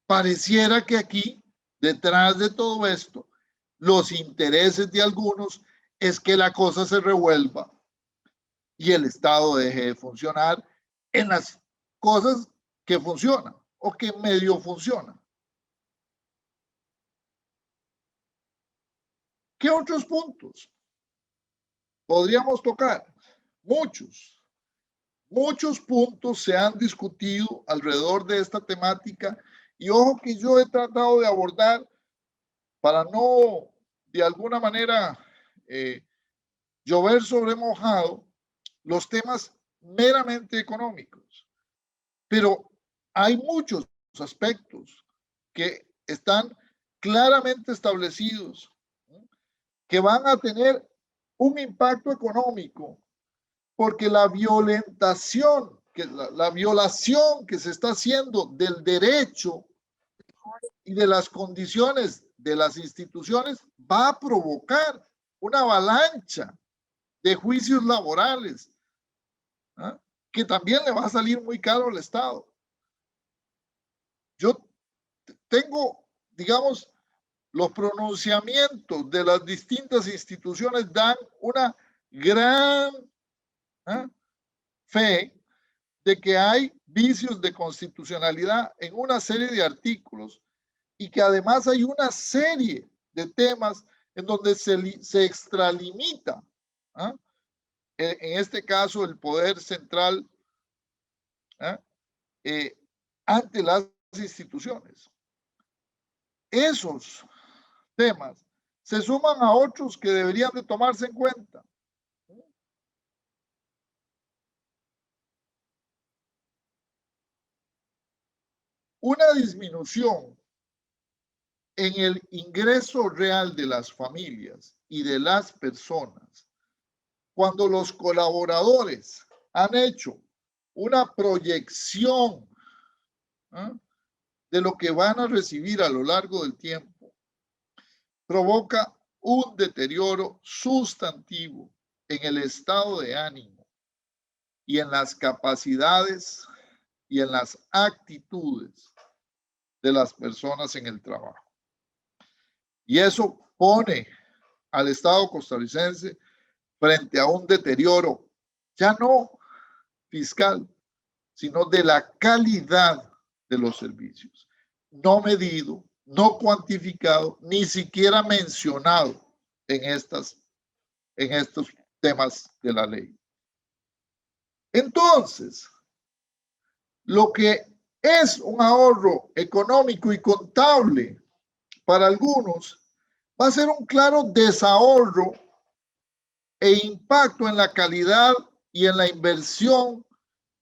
Pareciera que aquí, detrás de todo esto, los intereses de algunos es que la cosa se revuelva y el Estado deje de funcionar en las cosas que funcionan o que medio funcionan. ¿Qué otros puntos podríamos tocar? Muchos puntos se han discutido alrededor de esta temática y ojo que yo he tratado de abordar para no de alguna manera llover sobre mojado los temas meramente económicos. Pero hay muchos aspectos que están claramente establecidos, que van a tener un impacto económico, porque la violación que se está haciendo del derecho y de las condiciones de las instituciones va a provocar una avalancha de juicios laborales, que también le va a salir muy caro al Estado. Yo tengo, digamos, los pronunciamientos de las distintas instituciones dan una gran fe de que hay vicios de constitucionalidad en una serie de artículos y que además hay una serie de temas en donde se extralimita, en este caso el poder central ante las instituciones. Esos temas se suman a otros que deberían de tomarse en cuenta. Una disminución en el ingreso real de las familias y de las personas cuando los colaboradores han hecho una proyección de lo que van a recibir a lo largo del tiempo, provoca un deterioro sustantivo en el estado de ánimo y en las capacidades y en las actitudes de las personas en el trabajo. Y eso pone al Estado costarricense frente a un deterioro ya no fiscal, sino de la calidad de los servicios, no medido, no cuantificado, ni siquiera mencionado en estos temas de la ley. Entonces, lo que es un ahorro económico y contable para algunos, va a ser un claro desahorro e impacto en la calidad y en la inversión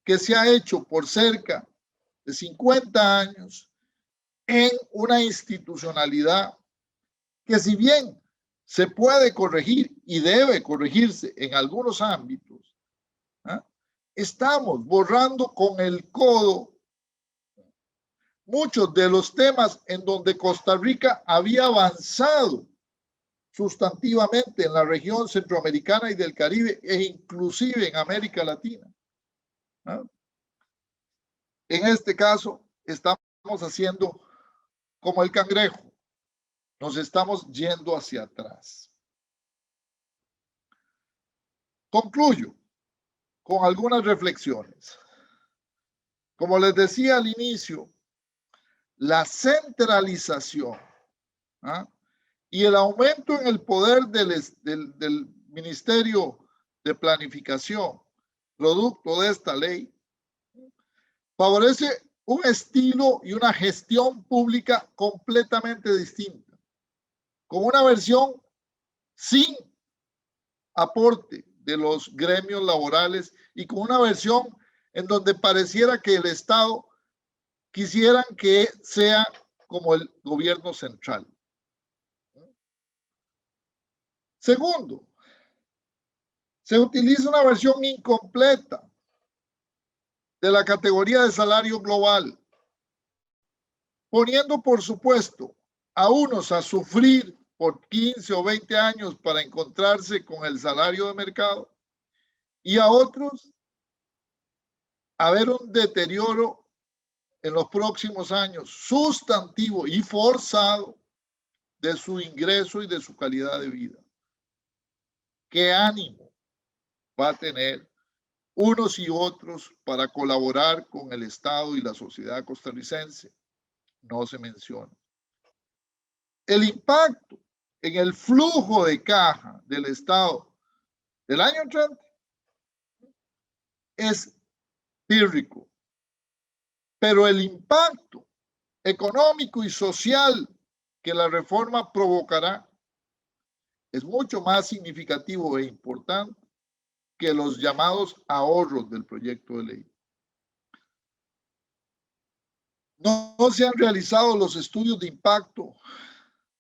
que se ha hecho por cerca de 50 años en una institucionalidad que, si bien se puede corregir y debe corregirse en algunos ámbitos, ¿eh? Estamos borrando con el codo muchos de los temas en donde Costa Rica había avanzado sustantivamente en la región centroamericana y del Caribe e inclusive en América Latina. ¿No? En este caso, estamos haciendo como el cangrejo, nos estamos yendo hacia atrás. Concluyo con algunas reflexiones. Como les decía al inicio, la centralización y el aumento en el poder del Ministerio de Planificación, producto de esta ley, favorece un estilo y una gestión pública completamente distinta, con una versión sin aporte de los gremios laborales y con una versión en donde pareciera que el Estado quisieran que sea como el gobierno central. Segundo, se utiliza una versión incompleta de la categoría de salario global, poniendo, por supuesto, a unos a sufrir por 15 o 20 años para encontrarse con el salario de mercado y a otros a ver un deterioro en los próximos años sustantivo y forzado de su ingreso y de su calidad de vida. ¿Qué ánimo va a tener unos y otros para colaborar con el Estado y la sociedad costarricense? No se menciona. El impacto en el flujo de caja del Estado del año entrante es pírrico, pero el impacto económico y social que la reforma provocará es mucho más significativo e importante que los llamados ahorros del proyecto de ley. No se han realizado los estudios de impacto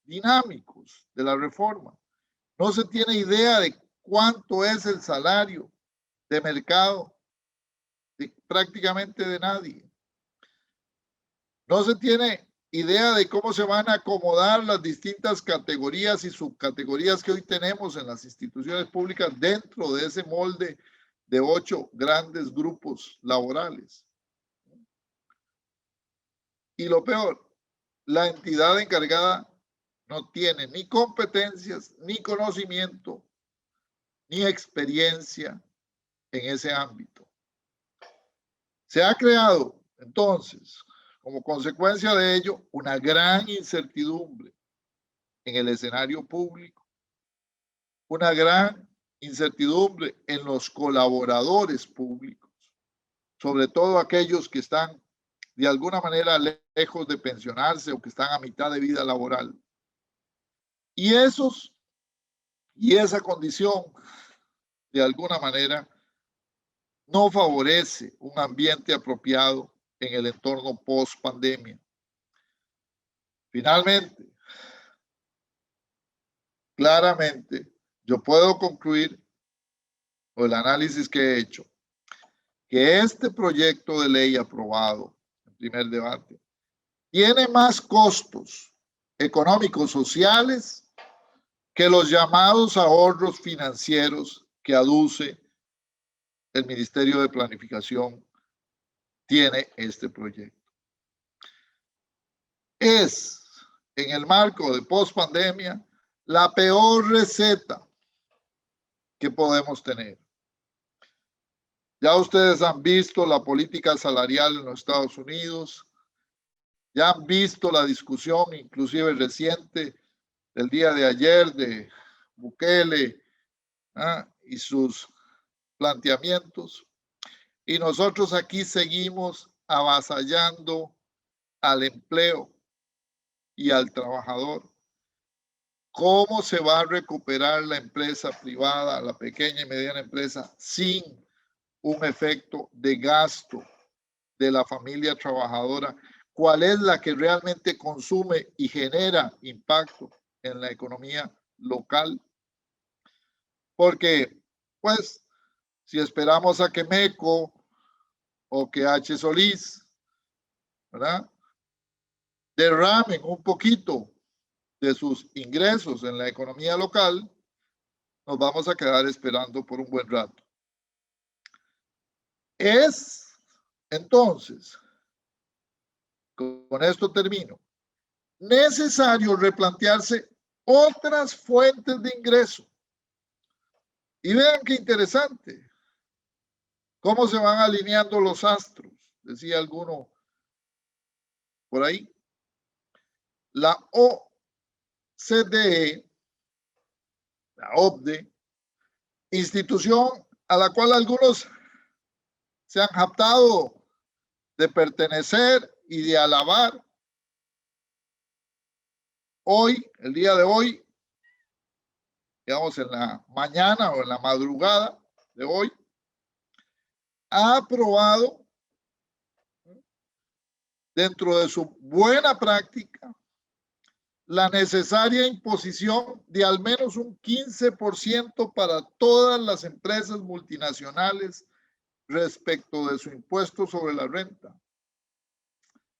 dinámicos de la reforma. No se tiene idea de cuánto es el salario de mercado de prácticamente de nadie. No se tiene idea de cómo se van a acomodar las distintas categorías y subcategorías que hoy tenemos en las instituciones públicas dentro de ese molde de 8 grandes grupos laborales. Y lo peor, la entidad encargada no tiene ni competencias, ni conocimiento, ni experiencia en ese ámbito. Se ha creado, entonces, como consecuencia de ello, una gran incertidumbre en el escenario público, una gran incertidumbre en los colaboradores públicos, sobre todo aquellos que están de alguna manera lejos de pensionarse o que están a mitad de vida laboral. Y esa condición, de alguna manera, no favorece un ambiente apropiado en el entorno post-pandemia. Finalmente, claramente, yo puedo concluir, o el análisis que he hecho, que este proyecto de ley aprobado en primer debate tiene más costos económicos sociales que los llamados ahorros financieros que aduce el Ministerio de Planificación tiene este proyecto. Es, en el marco de pospandemia, la peor receta que podemos tener. Ya ustedes han visto la política salarial en los Estados Unidos, ya han visto la discusión, inclusive reciente, del día de ayer de Bukele y sus planteamientos. Y nosotros aquí seguimos avasallando al empleo y al trabajador. ¿Cómo se va a recuperar la empresa privada, la pequeña y mediana empresa, sin un efecto de gasto de la familia trabajadora? ¿Cuál es la que realmente consume y genera impacto en la economía local? Porque, pues, si esperamos a que MECO o que H. Solís, ¿verdad?, derramen un poquito de sus ingresos en la economía local, nos vamos a quedar esperando por un buen rato. Es, entonces, con esto termino, necesario replantearse otras fuentes de ingreso. Y vean qué interesante, cómo se van alineando los astros, decía alguno por ahí. La OCDE, la OCDE, institución a la cual algunos se han jactado de pertenecer y de alabar, hoy, el día de hoy, digamos en la mañana o en la madrugada de hoy, ha aprobado dentro de su buena práctica la necesaria imposición de al menos un 15% para todas las empresas multinacionales respecto de su impuesto sobre la renta.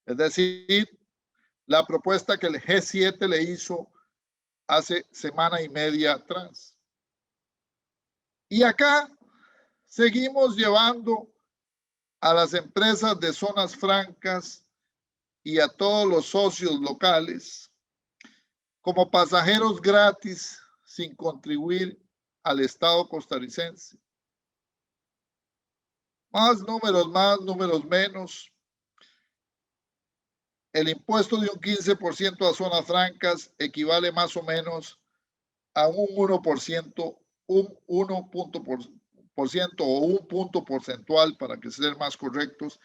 Es decir, la propuesta que el G7 le hizo hace semana y media atrás. Y acá seguimos llevando a las empresas de zonas francas y a todos los socios locales como pasajeros gratis sin contribuir al Estado costarricense. Más, números menos. El impuesto de un 15% a zonas francas equivale más o menos a un 1%, un 1% o un punto porcentual, para que sean más correctos,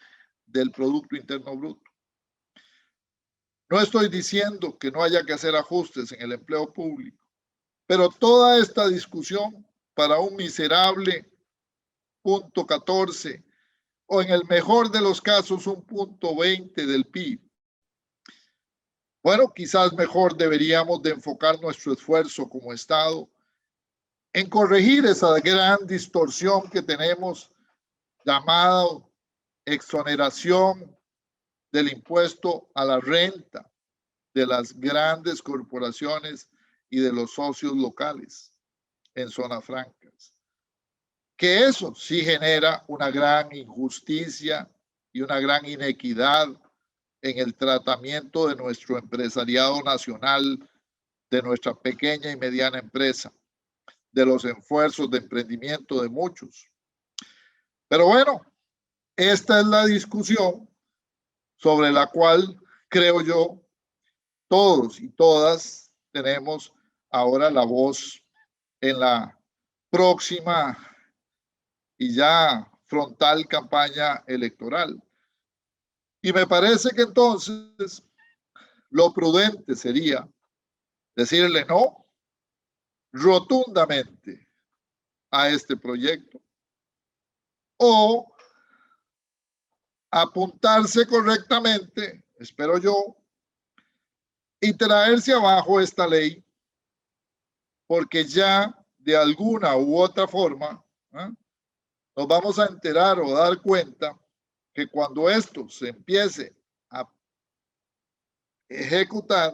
del Producto Interno Bruto. No estoy diciendo que no haya que hacer ajustes en el empleo público, pero toda esta discusión para un miserable 0.14 o en el mejor de los casos un 0.20 del PIB. Bueno, quizás mejor deberíamos de enfocar nuestro esfuerzo como Estado en corregir esa gran distorsión que tenemos llamado exoneración del impuesto a la renta de las grandes corporaciones y de los socios locales en zonas francas. Que eso sí genera una gran injusticia y una gran inequidad en el tratamiento de nuestro empresariado nacional, de nuestra pequeña y mediana empresa, de los esfuerzos de emprendimiento de muchos. Pero bueno, esta es la discusión sobre la cual creo yo todos y todas tenemos ahora la voz en la próxima y ya frontal campaña electoral. Y me parece que entonces lo prudente sería decirle no rotundamente a este proyecto o apuntarse correctamente, espero yo, y traerse abajo esta ley, porque ya de alguna u otra forma nos vamos a enterar o dar cuenta que cuando esto se empiece a ejecutar,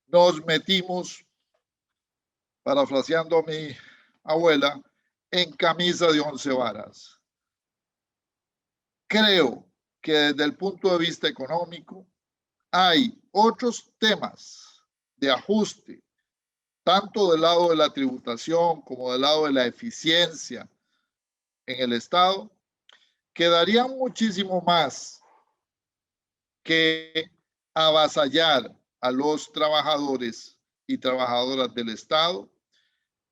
nos metimos, parafraseando a mi abuela, en camisa de 11 varas. Creo que desde el punto de vista económico hay otros temas de ajuste, tanto del lado de la tributación como del lado de la eficiencia en el Estado, que darían muchísimo más que avasallar a los trabajadores y trabajadoras del Estado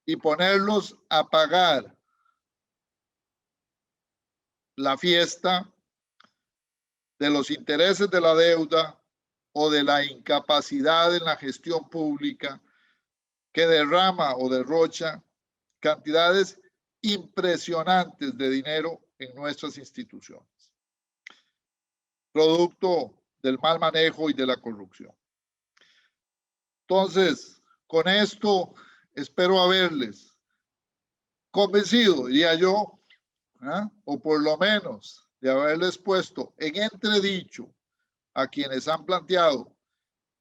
y ponerlos a pagar la fiesta de los intereses de la deuda o de la incapacidad en la gestión pública que derrama o derrocha cantidades impresionantes de dinero en nuestras instituciones, producto del mal manejo y de la corrupción. Entonces, con esto espero haberles convencido, diría yo, o por lo menos de haberles puesto en entredicho a quienes han planteado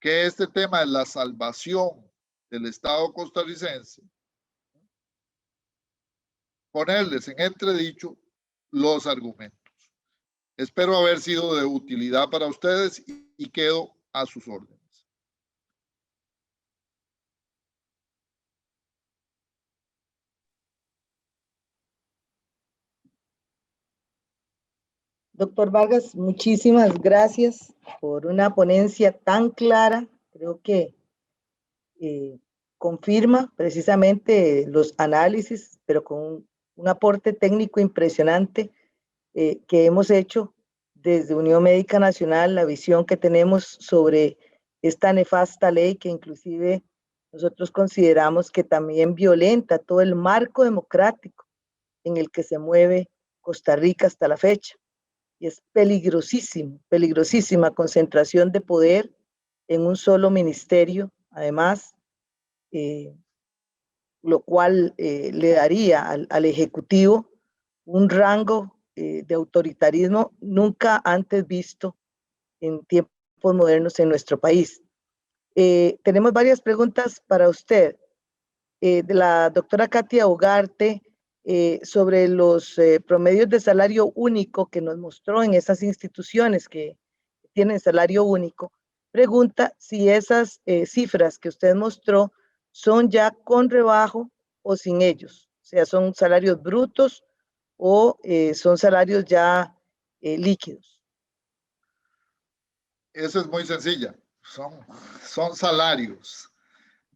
que este tema de la salvación del Estado costarricense, ponerles en entredicho los argumentos. Espero haber sido de utilidad para ustedes y quedo a sus órdenes. Doctor Vargas, muchísimas gracias por una ponencia tan clara. Creo que confirma precisamente los análisis, pero con un aporte técnico impresionante que hemos hecho desde Unión Médica Nacional, la visión que tenemos sobre esta nefasta ley que inclusive nosotros consideramos que también violenta todo el marco democrático en el que se mueve Costa Rica hasta la fecha. Y es peligrosísimo, peligrosísima concentración de poder en un solo ministerio, además, lo cual le daría al Ejecutivo un rango de autoritarismo nunca antes visto en tiempos modernos en nuestro país. Tenemos varias preguntas para usted. De la doctora Katia Ugarte, sobre los promedios de salario único que nos mostró en esas instituciones que tienen salario único. Pregunta si esas cifras que usted mostró son ya con rebajo o sin ellos. O sea, son salarios brutos o son salarios ya líquidos. Eso es muy sencilla. Son salarios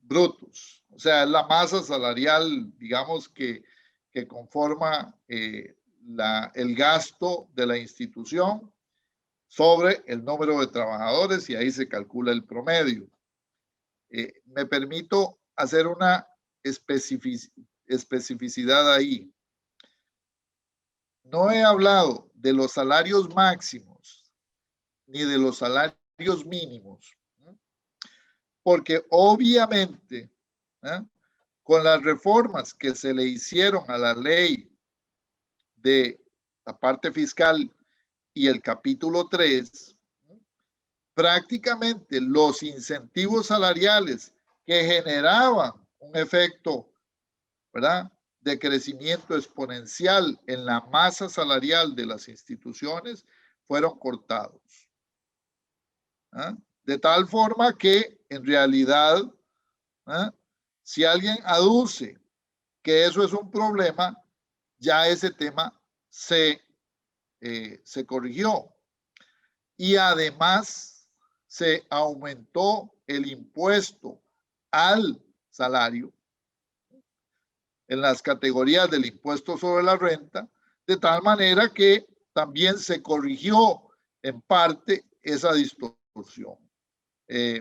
brutos. O sea, es la masa salarial, digamos, que conforma el gasto de la institución sobre el número de trabajadores y ahí se calcula el promedio. Me permito hacer una especificidad ahí. No he hablado de los salarios máximos ni de los salarios mínimos, porque obviamente, con las reformas que se le hicieron a la ley de la parte fiscal y el capítulo 3, prácticamente los incentivos salariales que generaban un efecto, ¿verdad?, de crecimiento exponencial en la masa salarial de las instituciones fueron cortados. De tal forma que en realidad, si alguien aduce que eso es un problema, ya ese tema se corrigió. Y además se aumentó el impuesto al salario en las categorías del impuesto sobre la renta, de tal manera que también se corrigió en parte esa distorsión. Y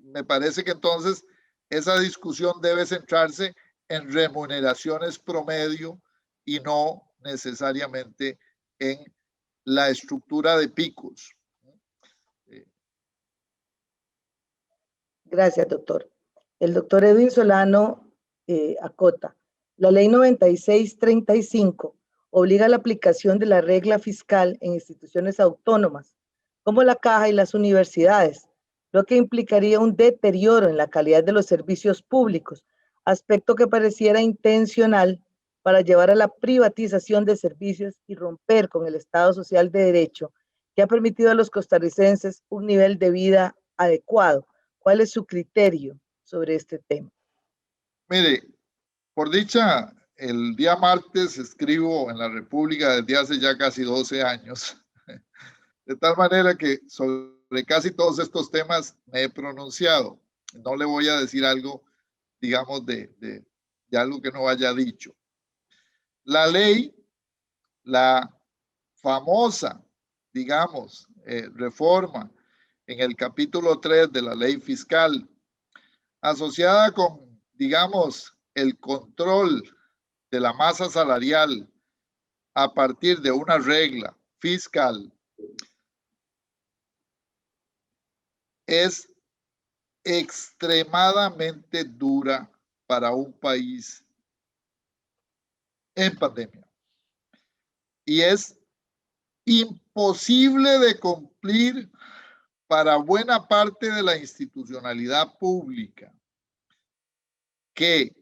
me parece que entonces esa discusión debe centrarse en remuneraciones promedio y no necesariamente en la estructura de picos. Gracias, doctor. El doctor Edwin Solano acota. La ley 9635 obliga a la aplicación de la regla fiscal en instituciones autónomas, como la Caja y las universidades, lo que implicaría un deterioro en la calidad de los servicios públicos, aspecto que pareciera intencional para llevar a la privatización de servicios y romper con el Estado social de derecho que ha permitido a los costarricenses un nivel de vida adecuado. ¿Cuál es su criterio sobre este tema? Mire, por dicha, el día martes escribo en La República desde hace ya casi 12 años, de tal manera que sobre casi todos estos temas me he pronunciado. No le voy a decir algo, digamos, de algo que no haya dicho. La ley, la famosa digamos, reforma en el capítulo 3 de la ley fiscal, asociada con, digamos, el control de la masa salarial a partir de una regla fiscal, es extremadamente dura para un país en pandemia. Y es imposible de cumplir para buena parte de la institucionalidad pública, que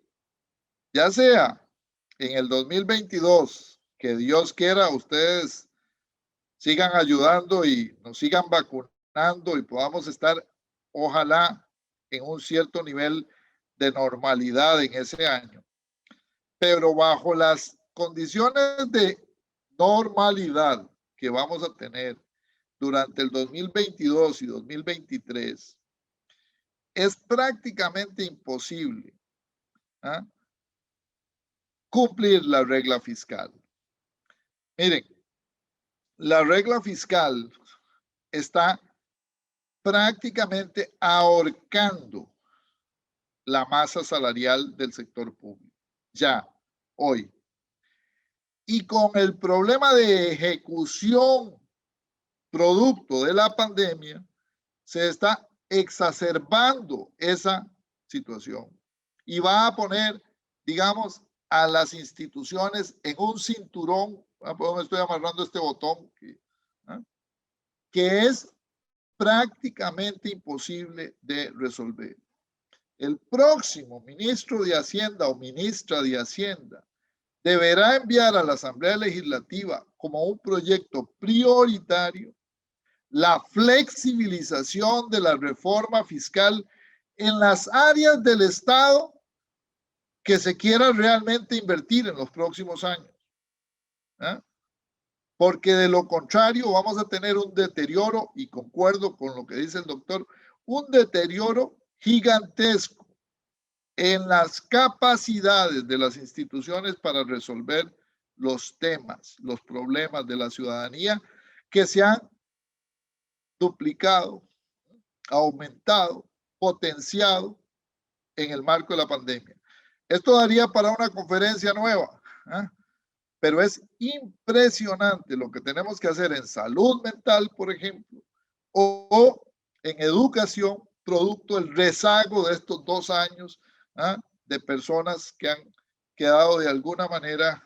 ya sea en el 2022, que Dios quiera, ustedes sigan ayudando y nos sigan vacunando y podamos estar, ojalá, en un cierto nivel de normalidad en ese año. Pero bajo las condiciones de normalidad que vamos a tener durante el 2022 y 2023, es prácticamente imposible cumplir la regla fiscal. Miren, la regla fiscal está prácticamente ahorcando la masa salarial del sector público, ya, hoy. Y con el problema de ejecución producto de la pandemia, se está exacerbando esa situación y va a poner, digamos, a las instituciones en un cinturón, me estoy amarrando este botón, que es prácticamente imposible de resolver. El próximo ministro de Hacienda o ministra de Hacienda deberá enviar a la Asamblea Legislativa como un proyecto prioritario la flexibilización de la reforma fiscal en las áreas del Estado que se quiera realmente invertir en los próximos años. Porque de lo contrario vamos a tener un deterioro, y concuerdo con lo que dice el doctor, un deterioro gigantesco en las capacidades de las instituciones para resolver los temas, los problemas de la ciudadanía que se han duplicado, aumentado, potenciado en el marco de la pandemia. Esto daría para una conferencia nueva, pero es impresionante lo que tenemos que hacer en salud mental, por ejemplo, o en educación, producto del rezago de estos 2 años de personas que han quedado de alguna manera.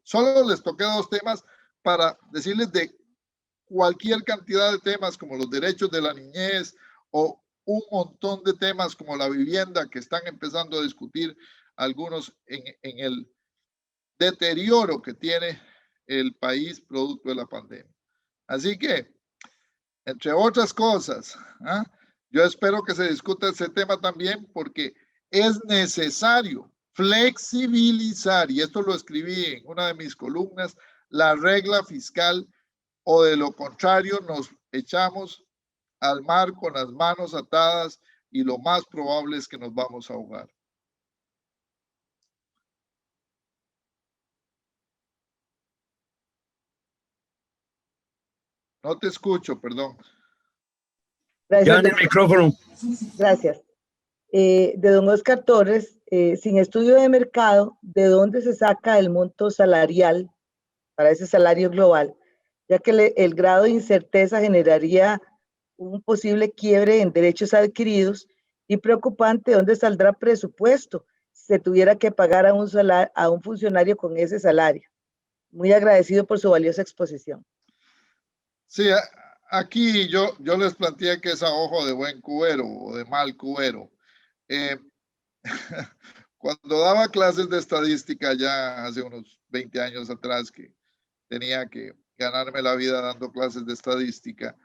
Solo les toqué 2 temas para decirles de cualquier cantidad de temas como los derechos de la niñez o un montón de temas como la vivienda que están empezando a discutir algunos en el deterioro que tiene el país producto de la pandemia. Así que, entre otras cosas, yo espero que se discuta ese tema también porque es necesario flexibilizar, y esto lo escribí en una de mis columnas, la regla fiscal, o de lo contrario nos echamos al mar con las manos atadas y lo más probable es que nos vamos a ahogar. No te escucho, perdón. Gracias, Ya en el doctor. micrófono. Gracias. De don Oscar Torres, sin estudio de mercado, ¿de dónde se saca el monto salarial para ese salario global? Ya que el grado de incerteza generaría un posible quiebre en derechos adquiridos y preocupante dónde saldrá presupuesto si se tuviera que pagar a un funcionario con ese salario. Muy agradecido por su valiosa exposición. Sí, aquí yo les planteé que es a ojo de buen cubero o de mal cubero. Cuando daba clases de estadística ya hace unos 20 años atrás, que tenía que ganarme la vida dando clases de estadística,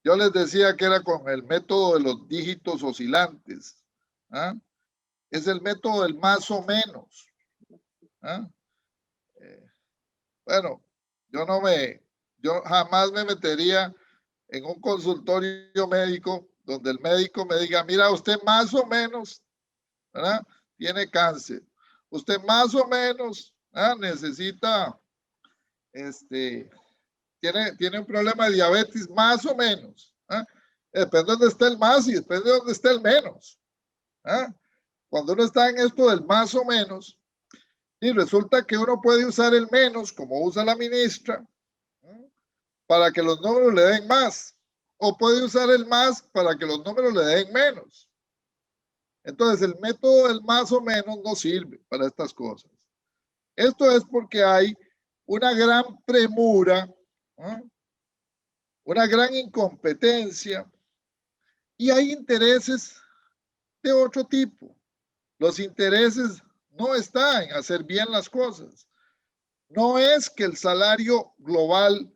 yo les decía que era con el método de los dígitos oscilantes. Es el método del más o menos. Bueno, yo jamás me metería en un consultorio médico donde el médico me diga, mira, usted más o menos, ¿verdad?, tiene cáncer. Usted más o menos necesita tiene un problema de diabetes más o menos. Depende de dónde esté el más y depende de dónde esté el menos. Cuando uno está en esto del más o menos, y resulta que uno puede usar el menos, como usa la ministra, para que los números le den más, o puede usar el más para que los números le den menos. Entonces, el método del más o menos no sirve para estas cosas. Esto es porque hay una gran premura, una gran incompetencia, y hay intereses de otro tipo. Los intereses no están en hacer bien las cosas. No es que el salario global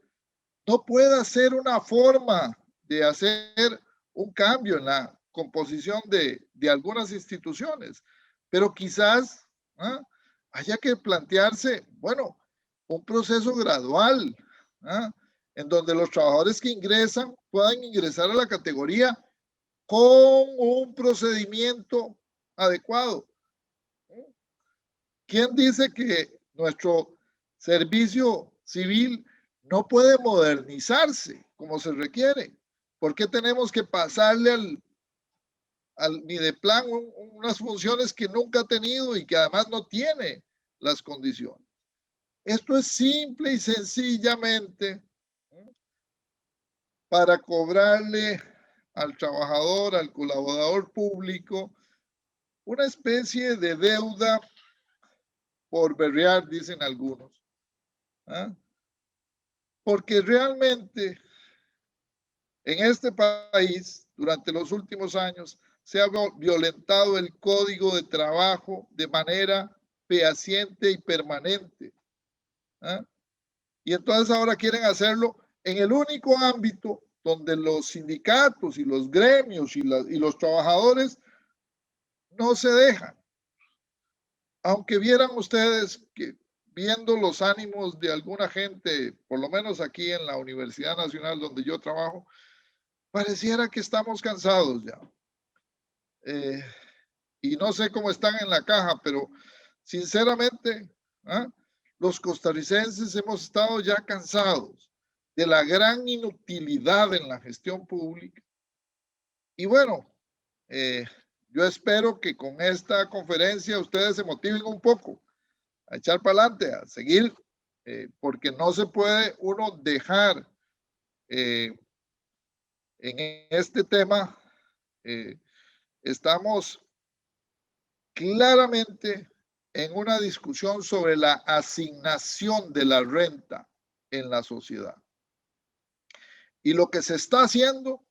no pueda ser una forma de hacer un cambio en la composición de algunas instituciones, pero quizás haya que plantearse, bueno, un proceso gradual, en donde los trabajadores que ingresan puedan ingresar a la categoría con un procedimiento adecuado. ¿Quién dice que nuestro servicio civil no puede modernizarse como se requiere? ¿Por qué tenemos que pasarle al Mideplan unas funciones que nunca ha tenido y que además no tiene las condiciones? Esto es simple y sencillamente para cobrarle al trabajador, al colaborador público, una especie de deuda por berrear, dicen algunos. Porque realmente en este país, durante los últimos años, se ha violentado el Código de Trabajo de manera fehaciente y permanente. Y entonces ahora quieren hacerlo en el único ámbito donde los sindicatos y los gremios y los trabajadores no se dejan. Aunque vieran ustedes que viendo los ánimos de alguna gente, por lo menos aquí en la Universidad Nacional donde yo trabajo, pareciera que estamos cansados ya. Y no sé cómo están en la caja, pero sinceramente, los costarricenses hemos estado ya cansados de la gran inutilidad en la gestión pública. Y bueno, yo espero que con esta conferencia ustedes se motiven un poco a echar para adelante, a seguir, porque no se puede uno dejar en este tema. Estamos claramente en una discusión sobre la asignación de la renta en la sociedad. Y lo que se está haciendo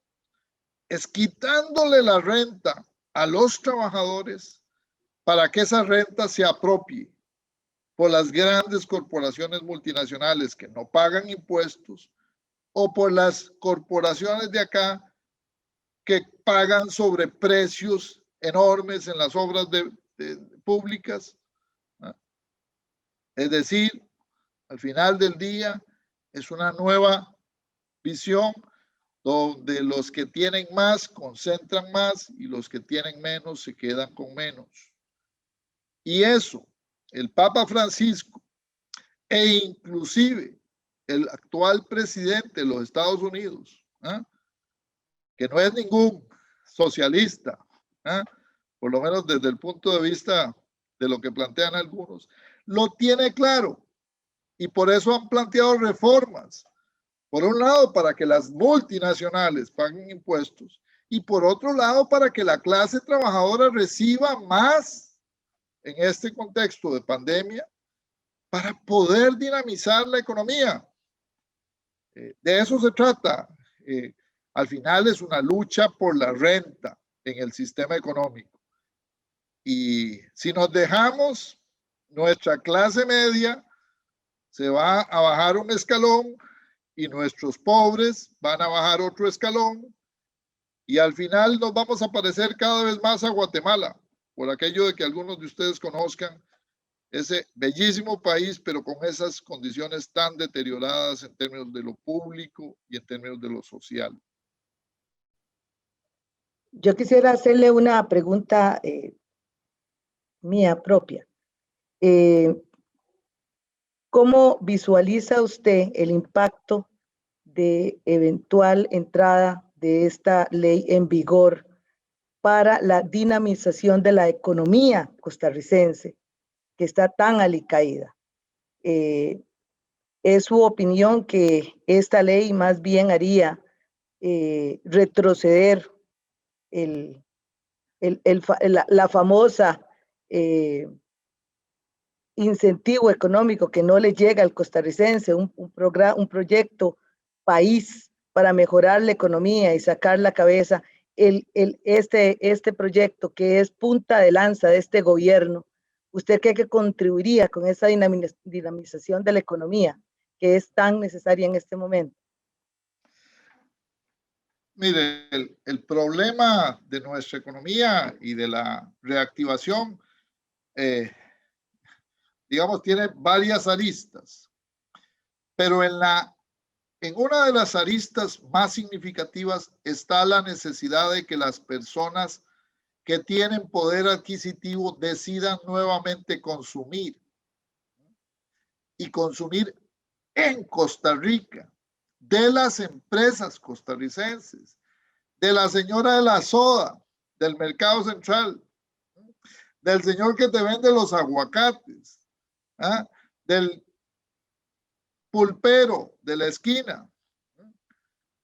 es quitándole la renta a los trabajadores para que esa renta se apropie por las grandes corporaciones multinacionales que no pagan impuestos o por las corporaciones de acá que pagan sobreprecios enormes en las obras públicas. Es decir, al final del día es una nueva visión donde los que tienen más concentran más y los que tienen menos se quedan con menos. Y eso, el Papa Francisco e inclusive el actual presidente de los Estados Unidos, que no es ningún socialista, por lo menos desde el punto de vista de lo que plantean algunos, lo tiene claro y por eso han planteado reformas. Por un lado, para que las multinacionales paguen impuestos y por otro lado, para que la clase trabajadora reciba más en este contexto de pandemia para poder dinamizar la economía. De eso se trata. Al final es una lucha por la renta en el sistema económico. Y si nos dejamos, nuestra clase media se va a bajar un escalón y nuestros pobres van a bajar otro escalón y al final nos vamos a parecer cada vez más a Guatemala, por aquello de que algunos de ustedes conozcan ese bellísimo país, pero con esas condiciones tan deterioradas en términos de lo público y en términos de lo social. Yo quisiera hacerle una pregunta mía propia. ¿Cómo visualiza usted el impacto de eventual entrada de esta ley en vigor para la dinamización de la economía costarricense, que está tan alicaída? ¿Es su opinión que esta ley más bien haría retroceder la famosa incentivo económico que no le llega al costarricense, un proyecto país para mejorar la economía y sacar la cabeza, este proyecto que es punta de lanza de este gobierno? ¿Usted cree que contribuiría con esa dinamización de la economía que es tan necesaria en este momento? Mire, el problema de nuestra economía y de la reactivación, digamos, tiene varias aristas, pero en una de las aristas más significativas está la necesidad de que las personas que tienen poder adquisitivo decidan nuevamente consumir y consumir en Costa Rica, de las empresas costarricenses, de la señora de la soda, del mercado central, del señor que te vende los aguacates, ¿ah? Del pulpero de la esquina,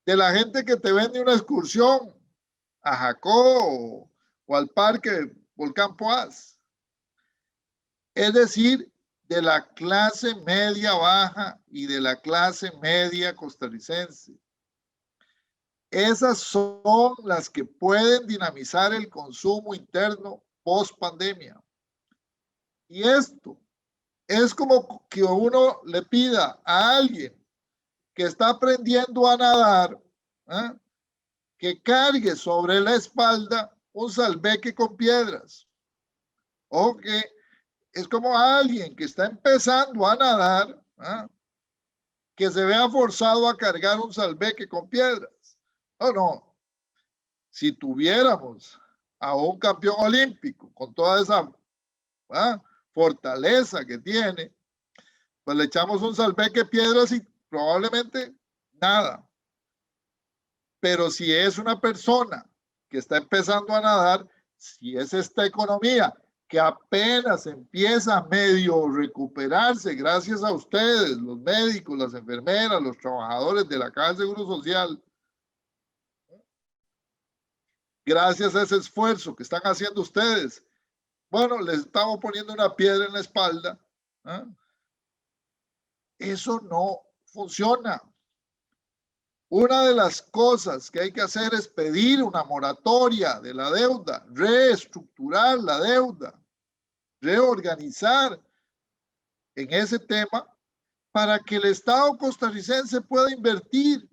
de la gente que te vende una excursión a Jacó o al parque Volcán Poás. Es decir, de la clase media baja y de la clase media costarricense. Esas son las que pueden dinamizar el consumo interno post pandemia. Y esto es como que uno le pida a alguien que está aprendiendo a nadar, que cargue sobre la espalda un salveque con piedras. O que es como a alguien que está empezando a nadar, que se vea forzado a cargar un salveque con piedras. No. Si tuviéramos a un campeón olímpico con toda esa fortaleza que tiene, pues le echamos un salveque piedras y probablemente nada. Pero si es una persona que está empezando a nadar, si es esta economía que apenas empieza a medio recuperarse gracias a ustedes, los médicos, las enfermeras, los trabajadores de la Caja de Seguro Social, gracias a ese esfuerzo que están haciendo ustedes, bueno, les estamos poniendo una piedra en la espalda. Eso no funciona. Una de las cosas que hay que hacer es pedir una moratoria de la deuda, reestructurar la deuda, reorganizar en ese tema para que el Estado costarricense pueda invertir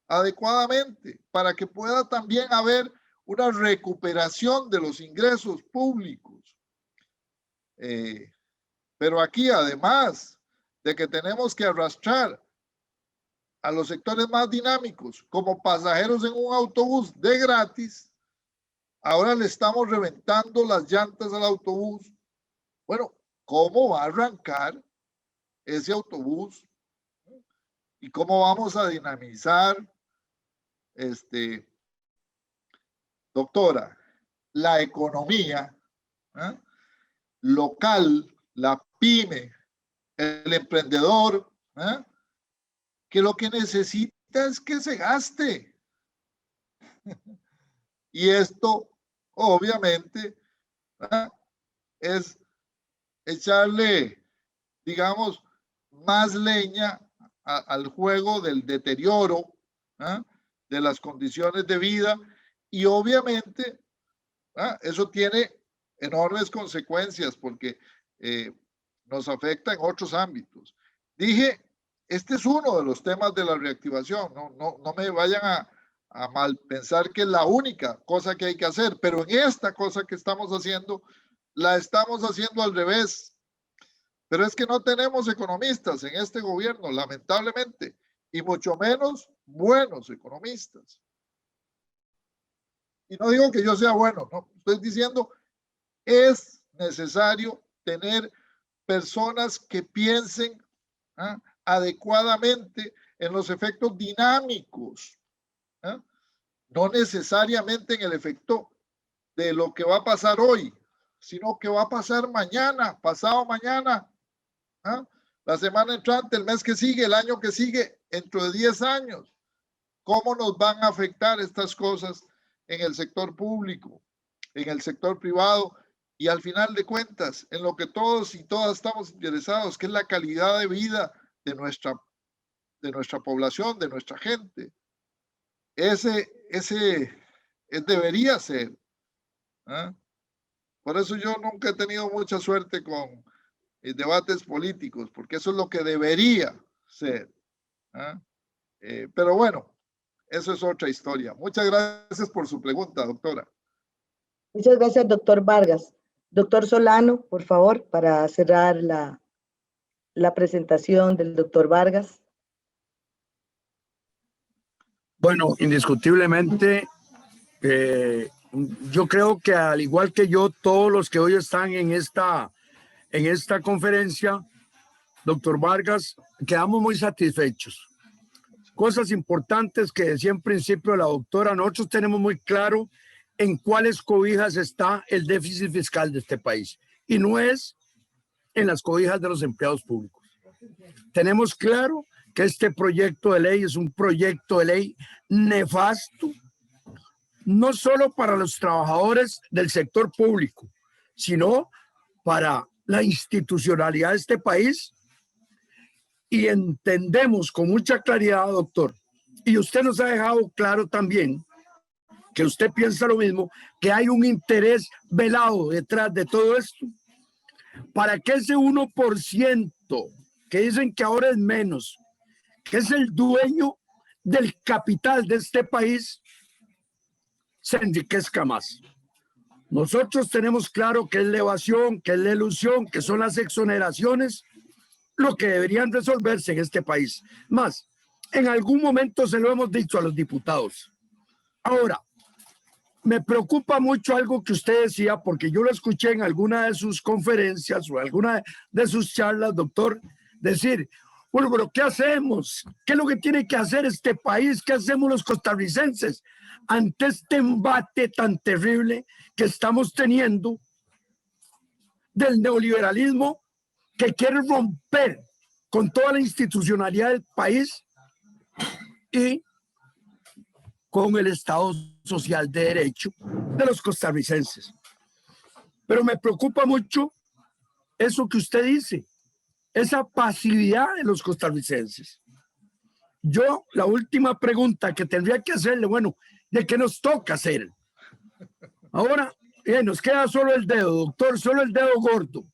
adecuadamente, para que pueda también haber una recuperación de los ingresos públicos. Pero aquí, además de que tenemos que arrastrar a los sectores más dinámicos como pasajeros en un autobús de gratis, ahora le estamos reventando las llantas al autobús. Bueno, ¿cómo va a arrancar ese autobús? ¿Y cómo vamos a dinamizar, doctora, la economía local, la pyme, el emprendedor, que lo que necesita es que se gaste? Y esto, obviamente, es echarle, digamos, más leña al juego del deterioro de las condiciones de vida, y obviamente eso tiene enormes consecuencias porque nos afecta en otros ámbitos. Dije, este es uno de los temas de la reactivación. No me vayan a mal pensar que es la única cosa que hay que hacer, pero en esta cosa que estamos haciendo, la estamos haciendo al revés. Pero es que no tenemos economistas en este gobierno, lamentablemente, y mucho menos buenos economistas. Y no digo que yo sea bueno, no, estoy diciendo es necesario tener personas que piensen adecuadamente en los efectos dinámicos, ¿eh? No necesariamente en el efecto de lo que va a pasar hoy, sino que va a pasar mañana, pasado mañana, ¿eh? La semana entrante, el mes que sigue, el año que sigue, dentro de 10 años. ¿Cómo nos van a afectar estas cosas en el sector público, en el sector privado y al final de cuentas en lo que todos y todas estamos interesados, que es la calidad de vida de nuestra población, de nuestra gente? Ese debería ser, ¿eh? Por eso yo nunca he tenido mucha suerte con debates políticos, porque eso es lo que debería ser, ¿eh? Pero bueno, eso es otra historia. Muchas gracias por su pregunta, doctora. Muchas gracias, doctor Vargas. Doctor Solano, por favor, para cerrar la presentación del doctor Vargas. Bueno, indiscutiblemente, yo creo que al igual que yo, todos los que hoy están en esta conferencia, doctor Vargas, quedamos muy satisfechos. Cosas importantes que decía en principio la doctora, nosotros tenemos muy claro en cuáles cobijas está el déficit fiscal de este país, y no es en las cobijas de los empleados públicos. Tenemos claro que este proyecto de ley es un proyecto de ley nefasto, no solo para los trabajadores del sector público, sino para la institucionalidad de este país. Y entendemos con mucha claridad, doctor, y usted nos ha dejado claro también que usted piensa lo mismo, que hay un interés velado detrás de todo esto, para que ese 1% que dicen que ahora es menos, que es el dueño del capital de este país, se enriquezca más. Nosotros tenemos claro que es la evasión, que es la elusión, que son las exoneraciones, lo que deberían resolverse en este país. Más, en algún momento se lo hemos dicho a los diputados. Ahora, me preocupa mucho algo que usted decía, porque yo lo escuché en alguna de sus conferencias o alguna de sus charlas, doctor, decir, bueno, pero ¿qué hacemos? ¿Qué es lo que tiene que hacer este país? ¿Qué hacemos los costarricenses ante este embate tan terrible que estamos teniendo del neoliberalismo que quiere romper con toda la institucionalidad del país y con el Estado social de derecho de los costarricenses? Pero me preocupa mucho eso que usted dice, esa pasividad de los costarricenses. Yo, la última pregunta que tendría que hacerle, bueno, ¿de qué nos toca hacer? Ahora, nos queda solo el dedo, doctor, solo el dedo gordo.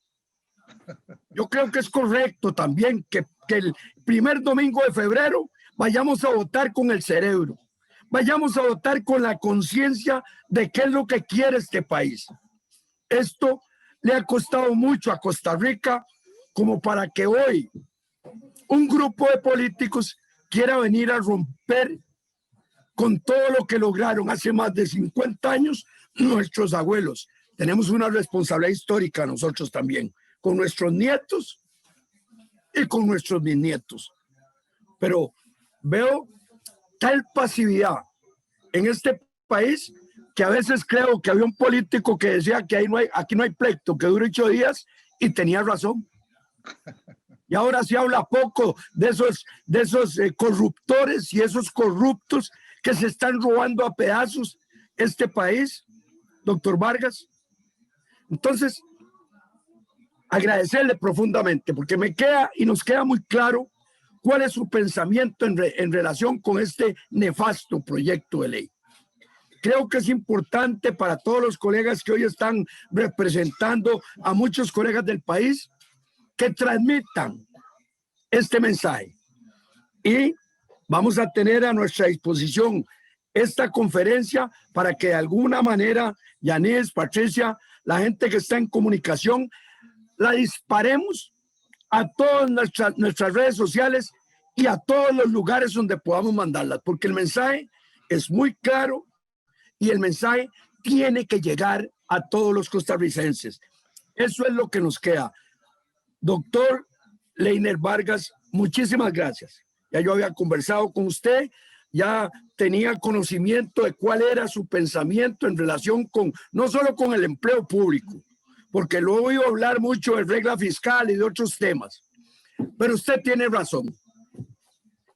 Yo creo que es correcto también que el primer domingo de febrero vayamos a votar con el cerebro, vayamos a votar con la conciencia de qué es lo que quiere este país. Esto le ha costado mucho a Costa Rica como para que hoy un grupo de políticos quiera venir a romper con todo lo que lograron hace más de 50 años nuestros abuelos. Tenemos una responsabilidad histórica nosotros también, con nuestros nietos y con nuestros bisnietos. Pero veo tal pasividad en este país que a veces creo que había un político que decía que aquí no hay pleito, que dure 8 días, y tenía razón. Y ahora se habla poco de esos corruptores y esos corruptos que se están robando a pedazos este país, doctor Vargas. Entonces, agradecerle profundamente, porque me queda y nos queda muy claro cuál es su pensamiento en relación con este nefasto proyecto de ley. Creo que es importante para todos los colegas que hoy están representando a muchos colegas del país que transmitan este mensaje. Y vamos a tener a nuestra disposición esta conferencia para que de alguna manera, Yanis, Patricia, la gente que está en comunicación, la disparemos a todas nuestras redes sociales y a todos los lugares donde podamos mandarlas, porque el mensaje es muy claro y el mensaje tiene que llegar a todos los costarricenses. Eso es lo que nos queda. Doctor Leiner Vargas, muchísimas gracias. Ya yo había conversado con usted, ya tenía conocimiento de cuál era su pensamiento en relación con, no solo con el empleo público, porque lo he oído hablar mucho de regla fiscal y de otros temas. Pero usted tiene razón.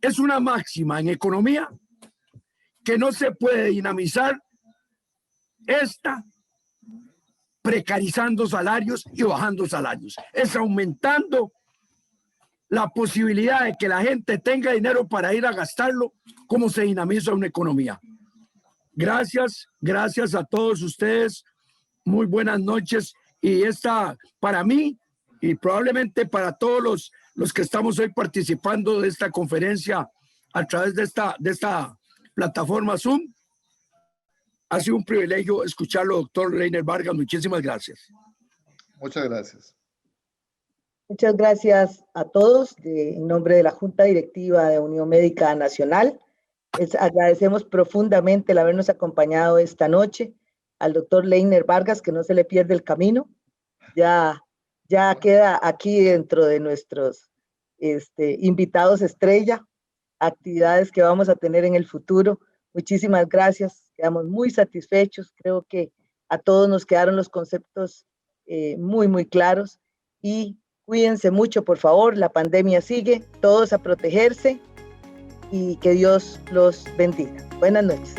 Es una máxima en economía que no se puede dinamizar esta precarizando salarios y bajando salarios. Es aumentando la posibilidad de que la gente tenga dinero para ir a gastarlo, como se dinamiza una economía. Gracias a todos ustedes. Muy buenas noches. Y esta, para mí, y probablemente para todos los que estamos hoy participando de esta conferencia a través de esta plataforma Zoom, ha sido un privilegio escucharlo, doctor Leiner Vargas. Muchísimas gracias. Muchas gracias. Muchas gracias a todos en nombre de la Junta Directiva de Unión Médica Nacional. Agradecemos profundamente el habernos acompañado esta noche al doctor Leiner Vargas, que no se le pierde el camino. Ya queda aquí dentro de nuestros invitados estrella, actividades que vamos a tener en el futuro. Muchísimas gracias, quedamos muy satisfechos. Creo que a todos nos quedaron los conceptos muy, muy claros. Y cuídense mucho, por favor, la pandemia sigue, todos a protegerse y que Dios los bendiga. Buenas noches.